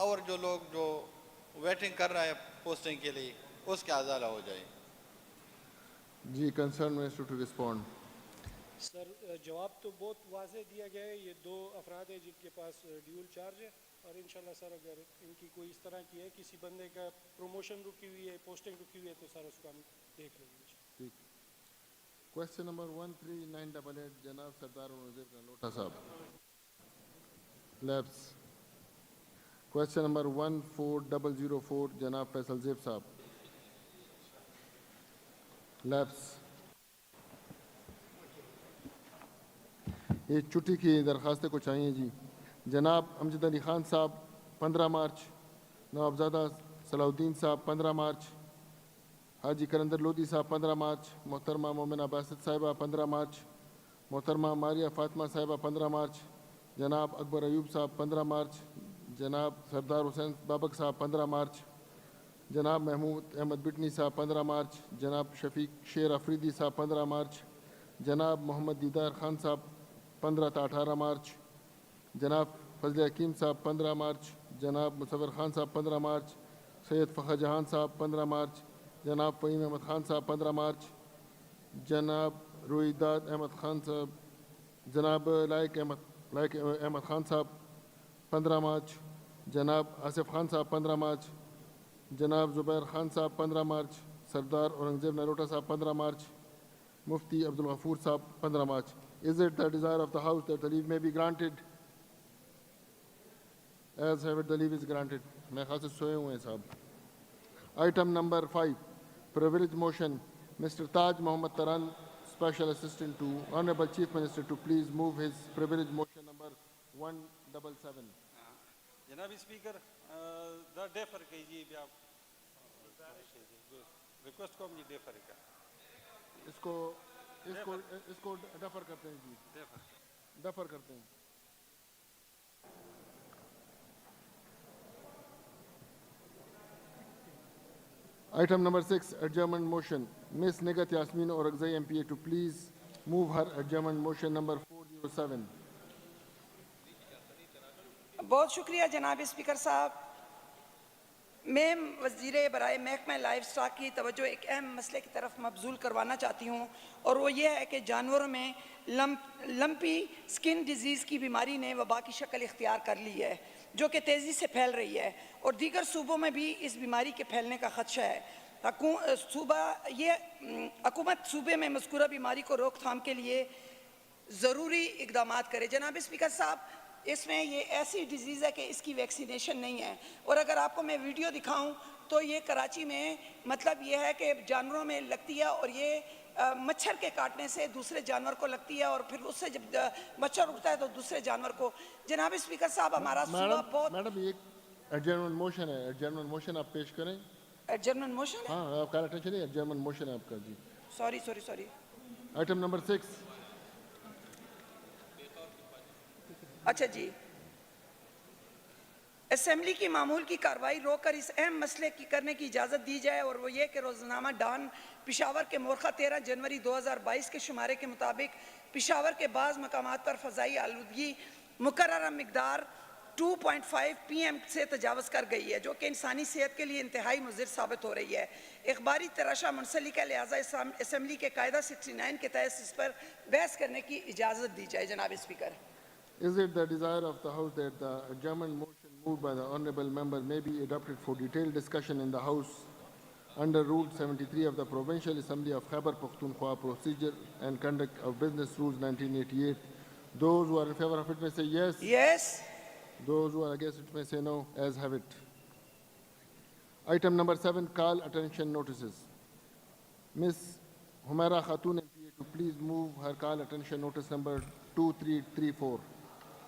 اور جو لوگ جو ویٹنگ کر رہا ہے پوسٹنگ کے لیے اس کا ازالہ ہو جائے. جی کنسرن منسٹر ٹو رسپونڈ. سر جواب تو بہت واضح دیا گیا ہے. یہ 2 افراد ہیں جن کے پاس ڈیول چارج ہے، اور انشاءاللہ سر اگر ان کی کوئی اس طرح کی ہے، کسی بندے کا پروموشن رکی ہوئی ہے، پوسٹنگ رکی ہوئی ہے، تو سر اس کو ہم دیکھ لیں گے. ٹھیک. کوشچن نمبر 13988 جناب سردار نذیر لوٹا صاحب. لیپس. کوشچن نمبر 14004 جناب فیصل زیب صاحب. لیپس. یہ چھٹی کی درخواستیں کو چاہیے جی. جناب امجد علی خان صاحب 15 مارچ، نوابزادہ صلاح الدین صاحب 15 مارچ، حاجی کلندر لودھی صاحب 15 مارچ، محترمہ مومنہ باسط صاحبہ 15 مارچ، محترمہ ماریہ فاطمہ صاحبہ 15 مارچ، جناب اکبر ایوب صاحب 15 مارچ، جناب سردار حسین بابک صاحب 15 مارچ، جناب محمود احمد بٹنی صاحب 15 مارچ، جناب شفیق شیر افریدی صاحب 15 مارچ، جناب محمد دیدار خان صاحب 15 تا 18 مارچ، جناب فضل حکیم صاحب 15 مارچ، جناب مصور خان صاحب 15 مارچ، سید فخر جہان صاحب 15 مارچ، جناب فہیم احمد خان صاحب 15 مارچ، جناب رویداد احمد خان صاحب، جناب لائق احمد خان صاحب 15 مارچ، جناب آصف خان صاحب 15 مارچ، جناب زبیر خان صاحب 15 مارچ، سردار اورنگزیب نروٹا صاحب 15 مارچ، مفتی عبدالغفور صاحب 15 March. Is it the desire of the House that the leave may be granted? As have it, the leave is granted. میں خاص سوئے ہوئے ہیں صاحب. Item number 5, privilege motion. Mr. Taj Mohammad Taran, Special Assistant to Honorable Chief Minister, to please move his privilege motion number 177. جناب speaker دا defer کیجیے بھی آپ ریکویسٹ کو ہم یہ ڈیفر کا اس کو ڈفر کرتے ہیں جی. ڈفر کرتے ہیں. Item number 6, adjournment motion. Ms. Nigat Yasmin Orakzai MPA to please move her adjournment motion number 407. بہت شکریہ جناب اسپیکر صاحب. میں وزیر برائے محکمہ لائف سٹاک کی توجہ ایک اہم مسئلے کی طرف مبذول کروانا چاہتی ہوں، اور وہ یہ ہے کہ جانوروں میں لمپی سکن ڈیزیز کی بیماری نے وبا کی شکل اختیار کر لی ہے، جو کہ تیزی سے پھیل رہی ہے، اور دیگر صوبوں میں بھی اس بیماری کے پھیلنے کا خدشہ ہے. حکومت صوبے میں مذکورہ بیماری کو روک تھام کے لیے ضروری اقدامات کرے. جناب اسپیکر صاحب، اس میں یہ ایسی ڈیزیز ہے کہ اس کی ویکسینیشن نہیں ہے، اور اگر آپ کو میں ویڈیو دکھاؤں تو یہ کراچی میں مطلب یہ ہے کہ جانوروں میں لگتی ہے، اور یہ مچھر کے کاٹنے سے دوسرے جانور کو لگتی ہے، اور پھر اس سے جب مچھر اٹھتا ہے تو دوسرے جانور کو. جناب اسپیکر صاحب، ہمارا صوبہ بہت... میڈم یہ ایڈجرنمنٹ موشن ہے، ایڈجرنمنٹ موشن آپ پیش کریں. ایڈجرنمنٹ موشن ہے؟ ہاں، آپ کا اٹینشن ہے، ایڈجرنمنٹ موشن ہے آپ کا جی. سوری. Item number 6. اچھا جی. اسمبلی کی معمول کی کارروائی روک کر اس اہم مسئلے کی کرنے کی اجازت دی جائے، اور وہ یہ کہ روزنامہ ڈان پشاور کے مورخہ 13 جنوری 2022 کے شمارے کے مطابق پشاور کے بعض مقامات پر فضائی آلودگی مقررہ مقدار 2.5 PM سے تجاوز کر گئی ہے، جو کہ انسانی صحت کے لیے انتہائی مضر ثابت ہو رہی ہے۔ اخباری تراشا منسلک ہے، لہٰذا اسمبلی کے قاعدہ 69 کے تحت اس پر بحث کرنے کی اجازت دی جائے جناب speaker. Is it the desire of the House that the adjournment motion moved by the honorable member may be adopted for detailed discussion in the House under Rule 73 of the Provincial Assembly of Khyber Pakhtunkhwa Procedure and Conduct of Business Rules 1988? Those who are in favor of it may say yes. Yes. Those who are against it may say no, as have it. Item number 7, call attention notices. Ms. Humaira Khatun MPA to please move her call attention notice number 2334.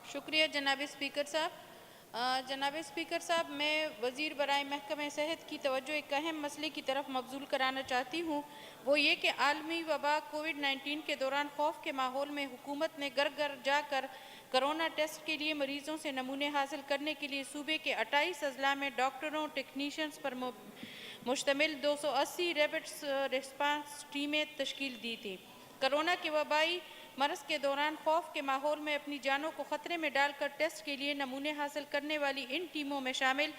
شکریہ جناب speaker صاحب۔ جناب speaker صاحب، میں وزیر برائے محکمہ صحت کی توجہ ایک اہم مسئلے کی طرف مبذول کرانا چاہتی ہوں، وہ یہ کہ عالمی وبا کووڈ-19 کے دوران خوف کے ماحول میں حکومت نے گھر گھر جا کر کرونا ٹیسٹ کے لیے مریضوں سے نمونے حاصل کرنے کے لیے صوبے کے 28 اضلاع میں ڈاکٹروں ٹیکنیشینز پر مشتمل 280 ریپڈ ریسپانس ٹیمیں تشکیل دی تھی۔ کرونا کے وبائی مرض کے دوران خوف کے ماحول میں اپنی جانوں کو خطرے میں ڈال کر ٹیسٹ کے لیے نمونے حاصل کرنے والی ان ٹیموں میں شامل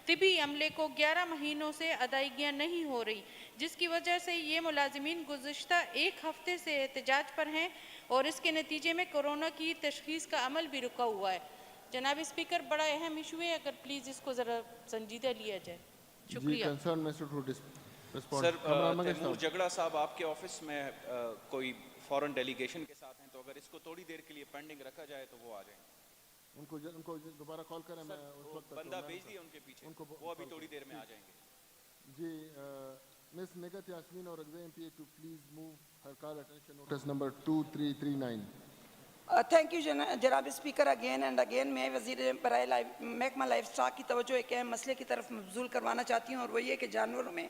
طبی عملے کو 11 مہینوں سے ادائیگیاں نہیں ہو رہی، جس کی وجہ سے یہ ملازمین گزشتہ ایک ہفتے سے احتجاج پر ہیں اور اس کے نتیجے میں کورونا کی تشخیص کا عمل بھی رکا ہوا ہے۔ جناب اسپیکر، بڑا اہم ایشو ہے، اگر پلیز اس کو ذرا سنجیدہ لیا جائے۔ شکریہ۔ سر، تیمور جگڑا صاحب آپ کے آفس میں کوئی فورن ڈیلیگیشن کے ساتھ ہیں، تو اگر اس کو تھوڑی دیر کے لیے پینڈنگ رکھا جائے تو وہ آ جائیں۔ ان کو دوبارہ کال کریں، میں اس وقت بندہ بھیج دیے ان کے پیچھے، وہ ابھی تھوڑی دیر میں آ جائیں گے۔ جی، مس نگت یاسمین اور M P to please move her call attention notice number 2339۔ Thank you جناب اسپیکر، اگین اینڈ اگین میں وزیر برائے محکمہ لائف اسٹاک کی توجہ ایک اہم مسئلے کی طرف مبذول کروانا چاہتی ہوں، اور وہ یہ کہ جانوروں میں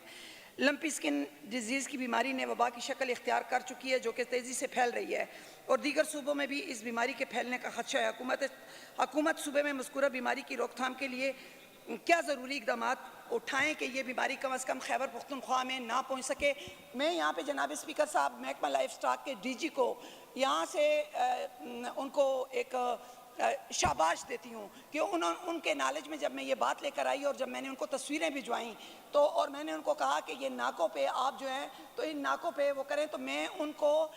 لمپی سکن ڈیزیز کی بیماری نے وبا کی شکل اختیار کر چکی ہے، جو کہ تیزی سے پھیل رہی ہے اور دیگر صوبوں میں بھی اس بیماری کے پھیلنے کا خدشہ ہے۔ حکومت صوبے میں مذکورہ بیماری کی روک تھام کے لیے کیا ضروری اقدامات اٹھائیں کہ یہ بیماری کم از کم خیبر پختونخوا میں نہ پہنچ سکے؟ میں یہاں پہ جناب اسپیکر صاحب محکمہ لائف اسٹاک کے ڈی جی کو یہاں سے ان کو ایک شاباش دیتی ہوں کہ ان کے نالج میں جب میں یہ بات لے کر آئی اور جب میں نے ان کو تصویریں بھجوائیں تو اور میں نے ان کو کہا کہ یہ ناکوں پہ آپ جو ہیں تو ان ناکوں پہ وہ کریں، تو میں ان کو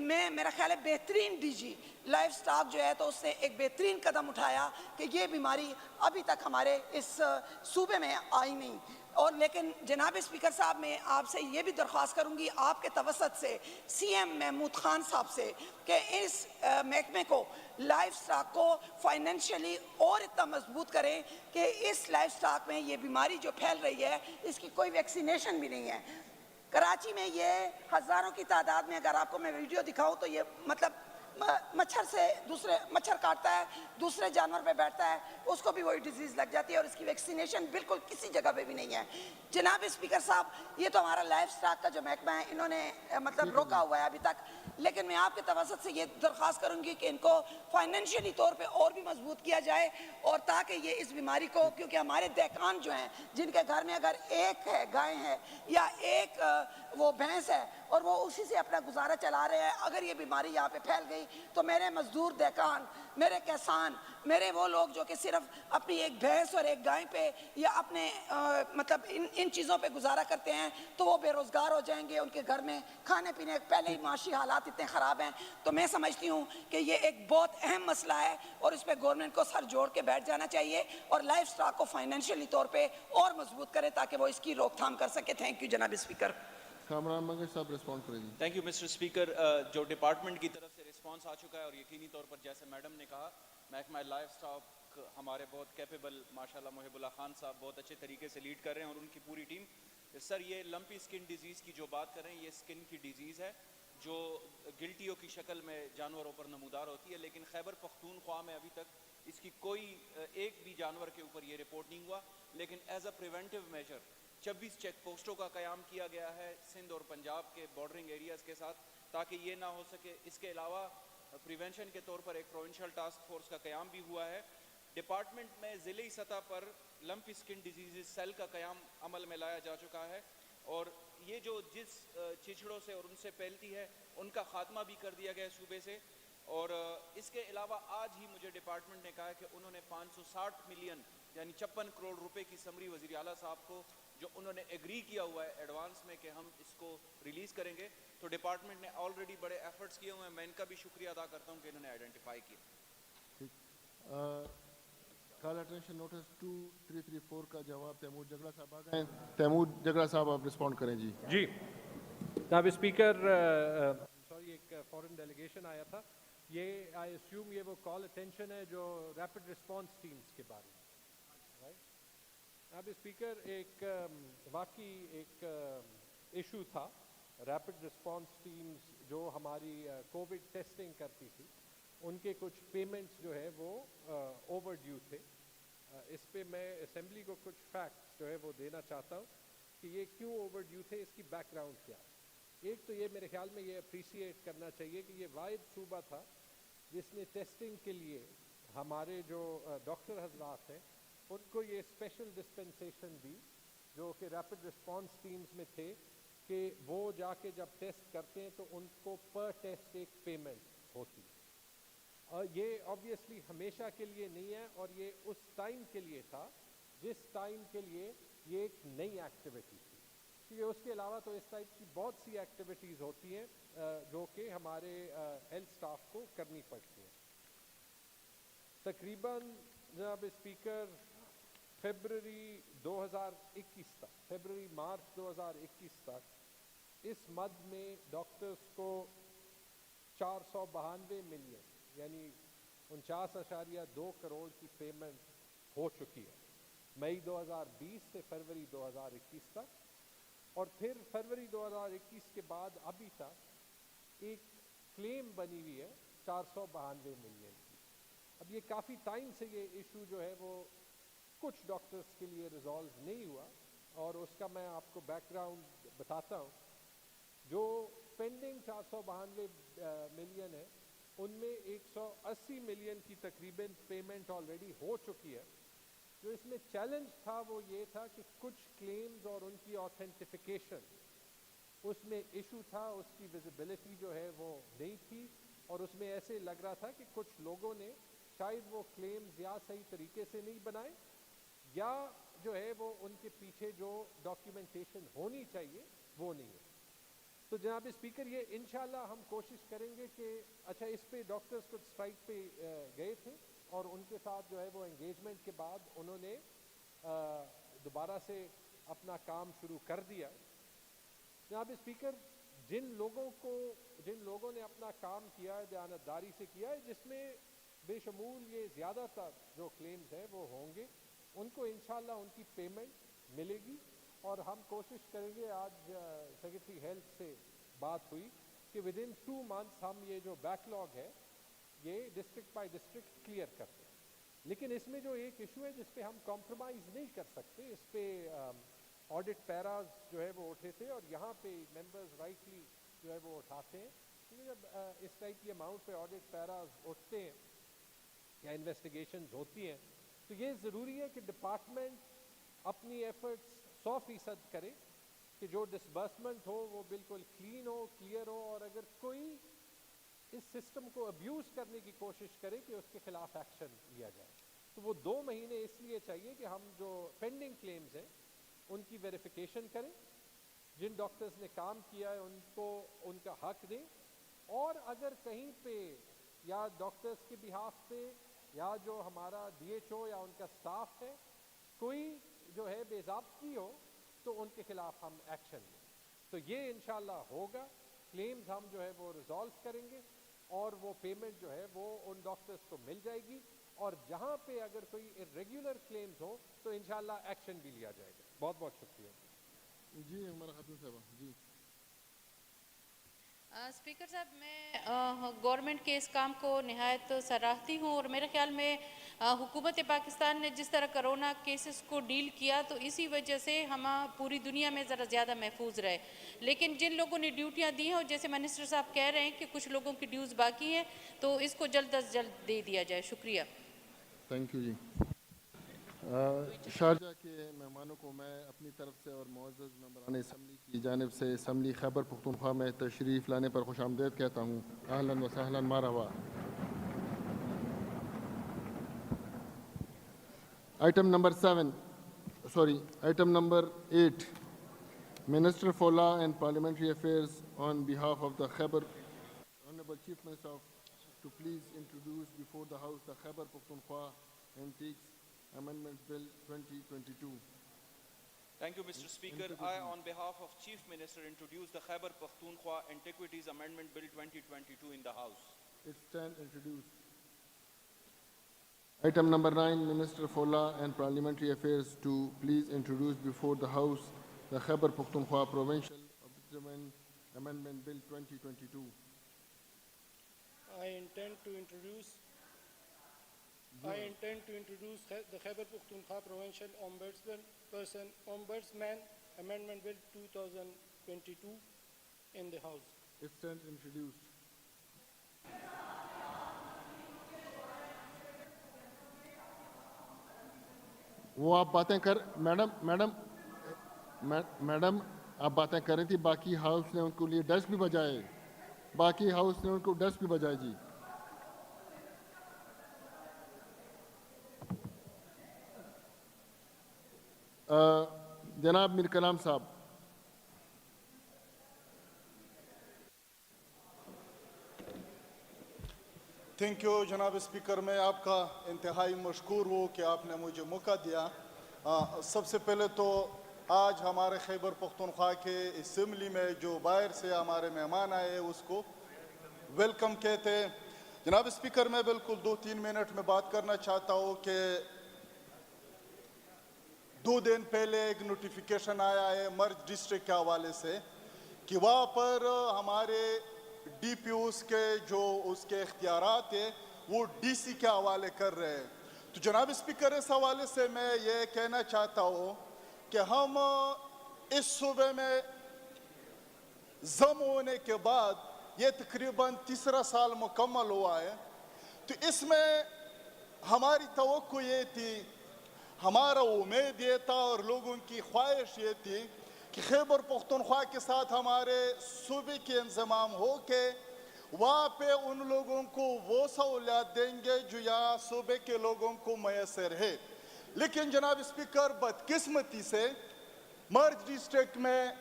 میرا خیال ہے بہترین ڈی جی لائف اسٹاک جو ہے تو اس نے ایک بہترین قدم اٹھایا کہ یہ بیماری ابھی تک ہمارے اس صوبے میں آئی نہیں۔ اور لیکن جناب اسپیکر صاحب، میں آپ سے یہ بھی درخواست کروں گی آپ کے توسط سے سی ایم محمود خان صاحب سے کہ اس محکمے کو لائف اسٹاک کو فائنینشلی اور اتنا مضبوط کریں کہ اس لائف اسٹاک میں یہ بیماری جو پھیل رہی ہے اس کی کوئی ویکسینیشن بھی نہیں ہے۔ کراچی میں یہ ہزاروں کی تعداد میں، اگر آپ کو میں ویڈیو دکھاؤں تو یہ مطلب مچھر سے دوسرے مچھر کاٹتا ہے، دوسرے جانور پہ بیٹھتا ہے، اس کو بھی وہی ڈیزیز لگ جاتی ہے اور اس کی ویکسینیشن بالکل کسی جگہ پہ بھی نہیں ہے۔ جناب اسپیکر صاحب، یہ تو ہمارا لائف اسٹاک کا جو محکمہ ہے انہوں نے مطلب روکا ہوا ہے ابھی تک، لیکن میں آپ کے توسط سے یہ درخواست کروں گی کہ ان کو فائنینشلی طور پہ اور بھی مضبوط کیا جائے، اور تاکہ یہ اس بیماری کو، کیونکہ ہمارے دہقان جو ہیں جن کے گھر میں اگر ایک ہے گائے ہے یا ایک وہ بھینس ہے اور وہ اسی سے اپنا گزارا چلا رہے ہیں، اگر یہ بیماری یہاں پہ پھیل گئی تو میرے مزدور دہقان، میرے کسان، میرے وہ لوگ جو کہ صرف اپنی ایک بھینس اور ایک گائے پہ یا اپنے مطلب ان چیزوں پہ گزارا کرتے ہیں تو وہ بے روزگار ہو جائیں گے، ان کے گھر میں کھانے پینے پہلے ہی معاشی حالات اتنے خراب ہیں۔ تو میں سمجھتی ہوں کہ یہ ایک بہت اہم مسئلہ ہے اور اس پہ گورنمنٹ کو سر جوڑ کے بیٹھ جانا چاہیے اور لائف اسٹاک کو فائنینشلی طور پہ اور مضبوط کرے تاکہ وہ اس کی روک تھام کر سکے۔ تھینک یو جناب اسپیکر۔ کامران منگل صاحب رسپونڈ کریں گے۔ Thank you mister speaker. جو ڈپارٹمنٹ کی طرف سے رسپانس آ چکا ہے اور یقینی طور پر جیسے میڈم نے کہا، محکمہ لائف اسٹاک ہمارے بہت کیپیبل ماشاءاللہ محب اللہ خان صاحب بہت اچھے طریقے سے لیڈ کر رہے ہیں اور ان کی پوری ٹیم۔ سر، یہ لمپی سکن ڈیزیز کی جو بات کر رہے ہیں، یہ سکن کی ڈیزیز ہے جو گلٹیوں کی شکل میں جانوروں پر نمودار ہوتی ہے، لیکن خیبر پختونخوا میں ابھی تک اس کی کوئی ایک بھی جانور کے اوپر یہ رپورٹ نہیں ہوا، لیکن as a preventive measure 26 check پوسٹوں کا قیام کیا گیا ہے سندھ اور پنجاب کے بارڈرنگ ایریاز کے ساتھ تاکہ یہ نہ ہو سکے۔ اس کے علاوہ پریونشن کے طور پر ایک پروونشل ٹاسک فورس کا قیام بھی ہوا ہے۔ ڈپارٹمنٹ میں ضلعی سطح پر لمپی سکن ڈیزیز سیل کا قیام عمل میں لایا جا چکا ہے اور یہ جو جس چچڑوں سے اور ان سے پھیلتی ہے ان کا خاتمہ بھی کر دیا گیا صوبے سے۔ اور اس کے علاوہ آج ہی مجھے ڈپارٹمنٹ نے کہا کہ انہوں نے 560 ملین یعنی 56 کروڑ روپے کی سمری وزیر اعلیٰ صاحب کو جو انہوں نے ایگری کیا ہوا ہے ایڈوانس میں کہ ہم اس کو ریلیز کریں گے. تو ڈپارٹمنٹ نے آلریڈی بڑے ایفرٹس کیے ہوئے ہیں, میں ان کا بھی شکریہ ادا کرتا ہوں کہ انہوں نے آئیڈینٹیفائی کیا. کال اٹینشن نوٹس 2334 کا جواب تیمور جگڑا صاحب آ گئے ہیں. تیمور جگڑا صاحب آپ رسپونڈ کریں جی. جی جناب اسپیکر, سوری ایک فورن ڈیلیگیشن آیا تھا, یہ آئی اسیوم یہ وہ کال اٹینشن ہے جو ریپڈ رسپانس ٹیمز کے بارے میں. جناب اسپیکر, ایک واقعی ایک ایشو تھا, ریپڈ رسپانس ٹیمز جو ہماری کووڈ ٹیسٹنگ کرتی تھی ان کے کچھ پیمنٹس جو ہے وہ اوور ڈیو تھے. اس پہ میں اسمبلی کو کچھ فیکٹس جو ہے وہ دینا چاہتا ہوں کہ یہ کیوں اوور ڈیو تھے, اس کی بیک گراؤنڈ کیا ہے. ایک تو یہ میرے خیال میں یہ اپریشیٹ کرنا چاہیے کہ یہ واحد صوبہ تھا جس نے ٹیسٹنگ کے لیے ہمارے جو ڈاکٹر حضرات ہیں ان کو یہ اسپیشل ڈسپنسیشن دی جو کہ ریپڈ رسپانس ٹیمز میں تھے کہ وہ جا کے جب ٹیسٹ کرتے ہیں تو ان کو پر ٹیسٹ ایک پیمنٹ ہوتی ہے. اور یہ آبویسلی ہمیشہ کے لیے نہیں ہے, اور یہ اس ٹائم کے لیے تھا جس ٹائم کے لیے یہ ایک نئی ایکٹیویٹی تھی, کیونکہ اس کے علاوہ تو اس ٹائپ کی بہت سی ایکٹیویٹیز ہوتی ہیں جو کہ ہمارے ہیلتھ سٹاف کو کرنی پڑتی ہیں. تقریباً جناب اسپیکر فیبرری 2021 تک, فیبرری مارچ 2021 تک اس مد میں ڈاکٹرز کو 492 ملین یعنی 49.2 کروڑ کی پیمنٹ ہو چکی ہے مئی 2020 سے فروری 2021 تک, اور پھر فروری 2021 کے بعد ابھی تک ایک کلیم بنی ہوئی ہے 492 ملین کی. اب یہ کافی ٹائم سے یہ ایشو جو ہے وہ کچھ ڈاکٹرز کے لیے ریزالو نہیں ہوا, اور اس کا میں آپ کو بیک گراؤنڈ بتاتا ہوں. جو پینڈنگ 492 ملین ہے ان میں 180 ملین کی تقریباً پیمنٹ آلریڈی ہو چکی ہے. جو اس میں چیلنج تھا وہ یہ تھا کہ کچھ کلیمز اور ان کی آتھینٹیفیکیشن اس میں ایشو تھا, اس کی ویزیبلٹی جو ہے وہ نہیں تھی, اور اس میں ایسے لگ رہا تھا کہ کچھ لوگوں نے شاید وہ کلیمز یا صحیح طریقے سے نہیں بنائے یا جو ہے وہ ان کے پیچھے جو ڈاکیومنٹیشن ہونی چاہیے وہ نہیں ہے. تو جناب اسپیکر یہ انشاءاللہ ہم کوشش کریں گے کہ اچھا اس پہ ڈاکٹرز کچھ اسٹرائک پہ گئے تھے اور ان کے ساتھ جو ہے وہ انگیجمنٹ کے بعد انہوں نے دوبارہ سے اپنا کام شروع کر دیا. جناب اسپیکر, جن لوگوں نے اپنا کام کیا ہے دیانتداری سے کیا ہے, جس میں بے شمول یہ زیادہ تر جو کلیمز ہیں وہ ہوں گے, ان کو انشاءاللہ ان کی پیمنٹ ملے گی. اور ہم کوشش کریں گے, آج سیکرٹری ہیلتھ سے بات ہوئی کہ ود ان 2 months ہم یہ جو بیک لاگ ہے یہ ڈسٹرکٹ بائی ڈسٹرکٹ کلیئر کرتے ہیں. لیکن اس میں جو ایک ایشو ہے جس پہ ہم کمپرومائز نہیں کر سکتے, اس پہ آڈٹ پیراز جو ہے وہ اٹھے تھے, اور یہاں پہ ممبرز رائٹلی جو ہے وہ اٹھاتے ہیں, کیونکہ جب اس ٹائپ کی اماؤنٹ پہ آڈٹ پیراز اٹھتے ہیں یا انویسٹیگیشنز ہوتی ہیں تو یہ ضروری ہے کہ ڈپارٹمنٹ اپنی ایفرٹس 100% کرے کہ جو ڈسبرسمنٹ ہو وہ بالکل کلین ہو, کلیئر ہو, اور اگر کوئی اس سسٹم کو ابیوز کرنے کی کوشش کرے کہ اس کے خلاف ایکشن لیا جائے. تو وہ 2 مہینے اس لیے چاہیے کہ ہم جو پینڈنگ کلیمز ہیں ان کی ویریفیکیشن کریں, جن ڈاکٹرز نے کام کیا ہے ان کو ان کا حق دیں, اور اگر کہیں پہ یا ڈاکٹرز کے بہاف پہ یا جو ہمارا DHO یا ان کا سٹاف ہے کوئی جو ہے بے ضابطگی ہو تو ان کے خلاف ہم ایکشن لیں. تو یہ انشاءاللہ ہوگا, کلیمز ہم جو ہے وہ ریزالو کریں گے اور وہ پیمنٹ جو ہے وہ ان ڈاکٹرز کو مل جائے گی, اور جہاں پہ اگر کوئی irregular کلیمز ہو تو انشاءاللہ ایکشن بھی لیا جائے گا. بہت بہت شکریہ. جی ہمارا خاتون صاحبہ. جی اسپیکر صاحب, میں گورنمنٹ کے اس کام کو نہایت سراہتی ہوں, اور میرے خیال میں حکومت پاکستان نے جس طرح کرونا کیسز کو ڈیل کیا تو اسی وجہ سے ہم پوری دنیا میں ذرا زیادہ محفوظ رہے. لیکن جن لوگوں نے ڈیوٹیاں دی ہیں, اور جیسے منسٹر صاحب کہہ رہے ہیں کہ کچھ لوگوں کی ڈیوز باقی ہیں, تو اس کو جلد از جلد دے دیا جائے. شکریہ. Thank you G. شارجہ کے مہمانوں بھائیوں کو میں اپنی طرف سے اور معزز ممبران اسمبلی کی جانب سے اسمبلی خیبر پختونخوا میں تشریف لانے پر خوش آمدید کہتا ہوں. اہلاً و سہلاً مرحبا. Item number 8. Minister for Law and Parliamentary Affairs on behalf of the Khyber, Honorable Chief Minister, to please introduce before the House the Khyber Pakhtunkhwa Antiques Amendment Bill 2022. Thank you, Mr. Speaker. I, on behalf of Chief Minister, introduce the Khyber Pakhtunkhwa Antiquities Amendment Bill 2022 in the House. It's 10 introduced. Item number 9, Minister for Law and Parliamentary Affairs to please introduce before the House the Khyber Pakhtunkhwa Provincial Ombudsman Amendment Bill 2022. I intend to introduce the Khyber Pakhtunkhwa Provincial Ombudsman Amendment Bill 2022 in the House. It's 10 introduced. وہ آپ باتیں کر madam آپ باتیں کر رہی تھی, باقی ہاؤس نے ان کو لیے ڈسک بھی بجائے, باقی ہاؤس نے ان کو ڈسک بھی بجائے. جی جناب میر کلام صاحب. تھینک یو جناب اسپیکر. میں آپ کا انتہائی مشکور ہوں کہ آپ نے مجھے موقع دیا. سب سے پہلے تو آج ہمارے خیبر پختونخوا کے اسمبلی میں جو باہر سے ہمارے مہمان آئے اس کو ویلکم کہتے ہیں. جناب اسپیکر, میں بالکل 2-3 منٹ میں بات کرنا چاہتا ہوں کہ 2 دن پہلے ایک نوٹیفیکیشن آیا ہے مرج ڈسٹرکٹ کے حوالے سے کہ وہاں پر ہمارے ڈی پی اوز کے جو اس کے اختیارات ہیں وہ ڈی سی کے حوالے کر رہے ہیں. تو جناب اسپیکر, اس حوالے سے میں یہ کہنا چاہتا ہوں کہ ہم اس صوبے میں ضم ہونے کے بعد یہ تقریباً 3 سال مکمل ہوا ہے. تو اس میں ہماری توقع یہ تھی, ہمارا امید یہ تھا اور لوگوں کی خواہش یہ تھی کہ خیبر پختونخوا کے ساتھ ہمارے صوبے کے انضمام ہو کے وہاں پہ ان لوگوں کو وہ سہولیات دیں گے جو یہاں صوبے کے لوگوں کو میسر ہے. لیکن جناب اسپیکر, بدقسمتی سے مرج ڈسٹرکٹ میں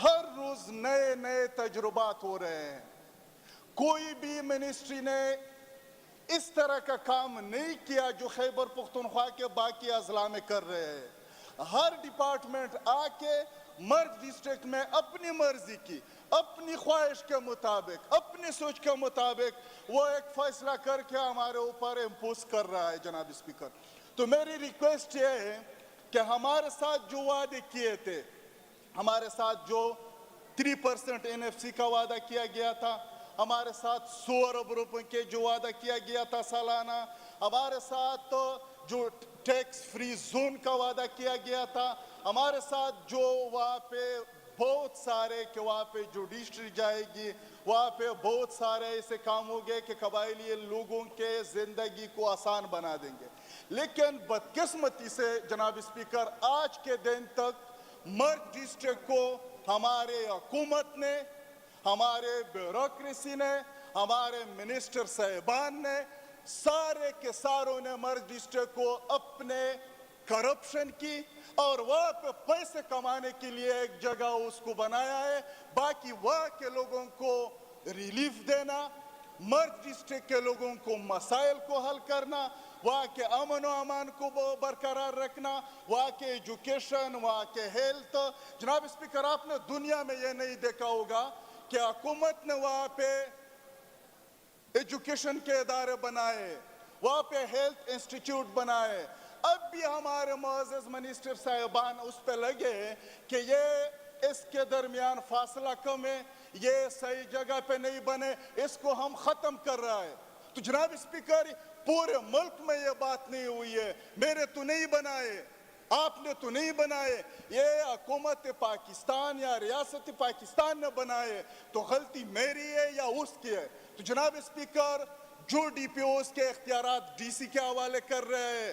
ہر روز نئے تجربات ہو رہے ہیں. کوئی بھی منسٹری نے اس طرح کا کام نہیں کیا جو خیبر پختونخوا کے باقی اضلاع میں کر رہے ہیں. ہر ڈپارٹمنٹ آ کے مرج ڈسٹرکٹ میں اپنی مرضی کی, اپنی خواہش کے مطابق, اپنی سوچ کے مطابق وہ ایک فیصلہ کر کے ہمارے اوپر امپوز کر رہا ہے. جناب اسپیکر, تو میری ریکویسٹ یہ ہے کہ ہمارے ساتھ جو وعدے کیے تھے, ہمارے ساتھ جو 3% NFC کا وعدہ کیا گیا تھا, ہمارے ساتھ 100 ارب روپے کے جو وعدہ کیا گیا تھا سالانہ, ہمارے ساتھ جو ٹیکس فری زون کا وعدہ کیا گیا تھا, ہمارے ساتھ جو وہاں پہ بہت سارے کہ وہاں پہ جوڈیشری جائے گی, وہاں پہ بہت سارے ایسے کام ہو گئے کہ قبائلی لوگوں کے زندگی کو آسان بنا دیں گے. لیکن بدقسمتی سے جناب اسپیکر, آج کے دن تک مرج ڈسٹرکٹ کو ہمارے حکومت نے, ہمارے بیوروکریسی نے, ہمارے منسٹر صاحبان نے, سارے کے ساروں نے مرج ڈسٹرکٹ کو اپنے کرپشن کی اور وہاں پہ پیسے کمانے کے لیے ایک جگہ اس کو بنایا ہے. باقی وہاں کے لوگوں کو ریلیف دینا, مرج ڈسٹرکٹ کے لوگوں کو مسائل کو حل کرنا, وہاں کے امن و امان کو برقرار رکھنا, وہاں کے ایجوکیشن, وہاں کے ہیلتھ. جناب اسپیکر, آپ نے دنیا میں یہ نہیں دیکھا ہوگا کہ حکومت نے وہاں پہ ایجوکیشن کے ادارے بنائے, وہاں پہ ہیلتھ انسٹیٹیوٹ بنائے. اب بھی ہمارے معزز منسٹر صاحبان اس پہ لگے کہ یہ اس کے درمیان فاصلہ کم ہے, یہ صحیح جگہ پہ نہیں بنے, اس کو ہم ختم کر رہا ہے. تو جناب اسپیکر, پورے ملک میں یہ بات نہیں ہوئی ہے, میں نے تو نہیں بنائے, آپ نے تو نہیں بنائے, یہ حکومت پاکستان یا ریاست پاکستان نے بنائے, تو غلطی میری ہے یا اس کی ہے. تو جناب اسپیکر, جو ڈی پی اوز کے اختیارات ڈی سی کے حوالے کر رہے ہیں,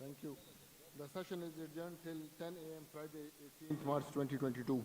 Thank you. The session is adjourned till 10 a.m. Friday, 18th March 2022.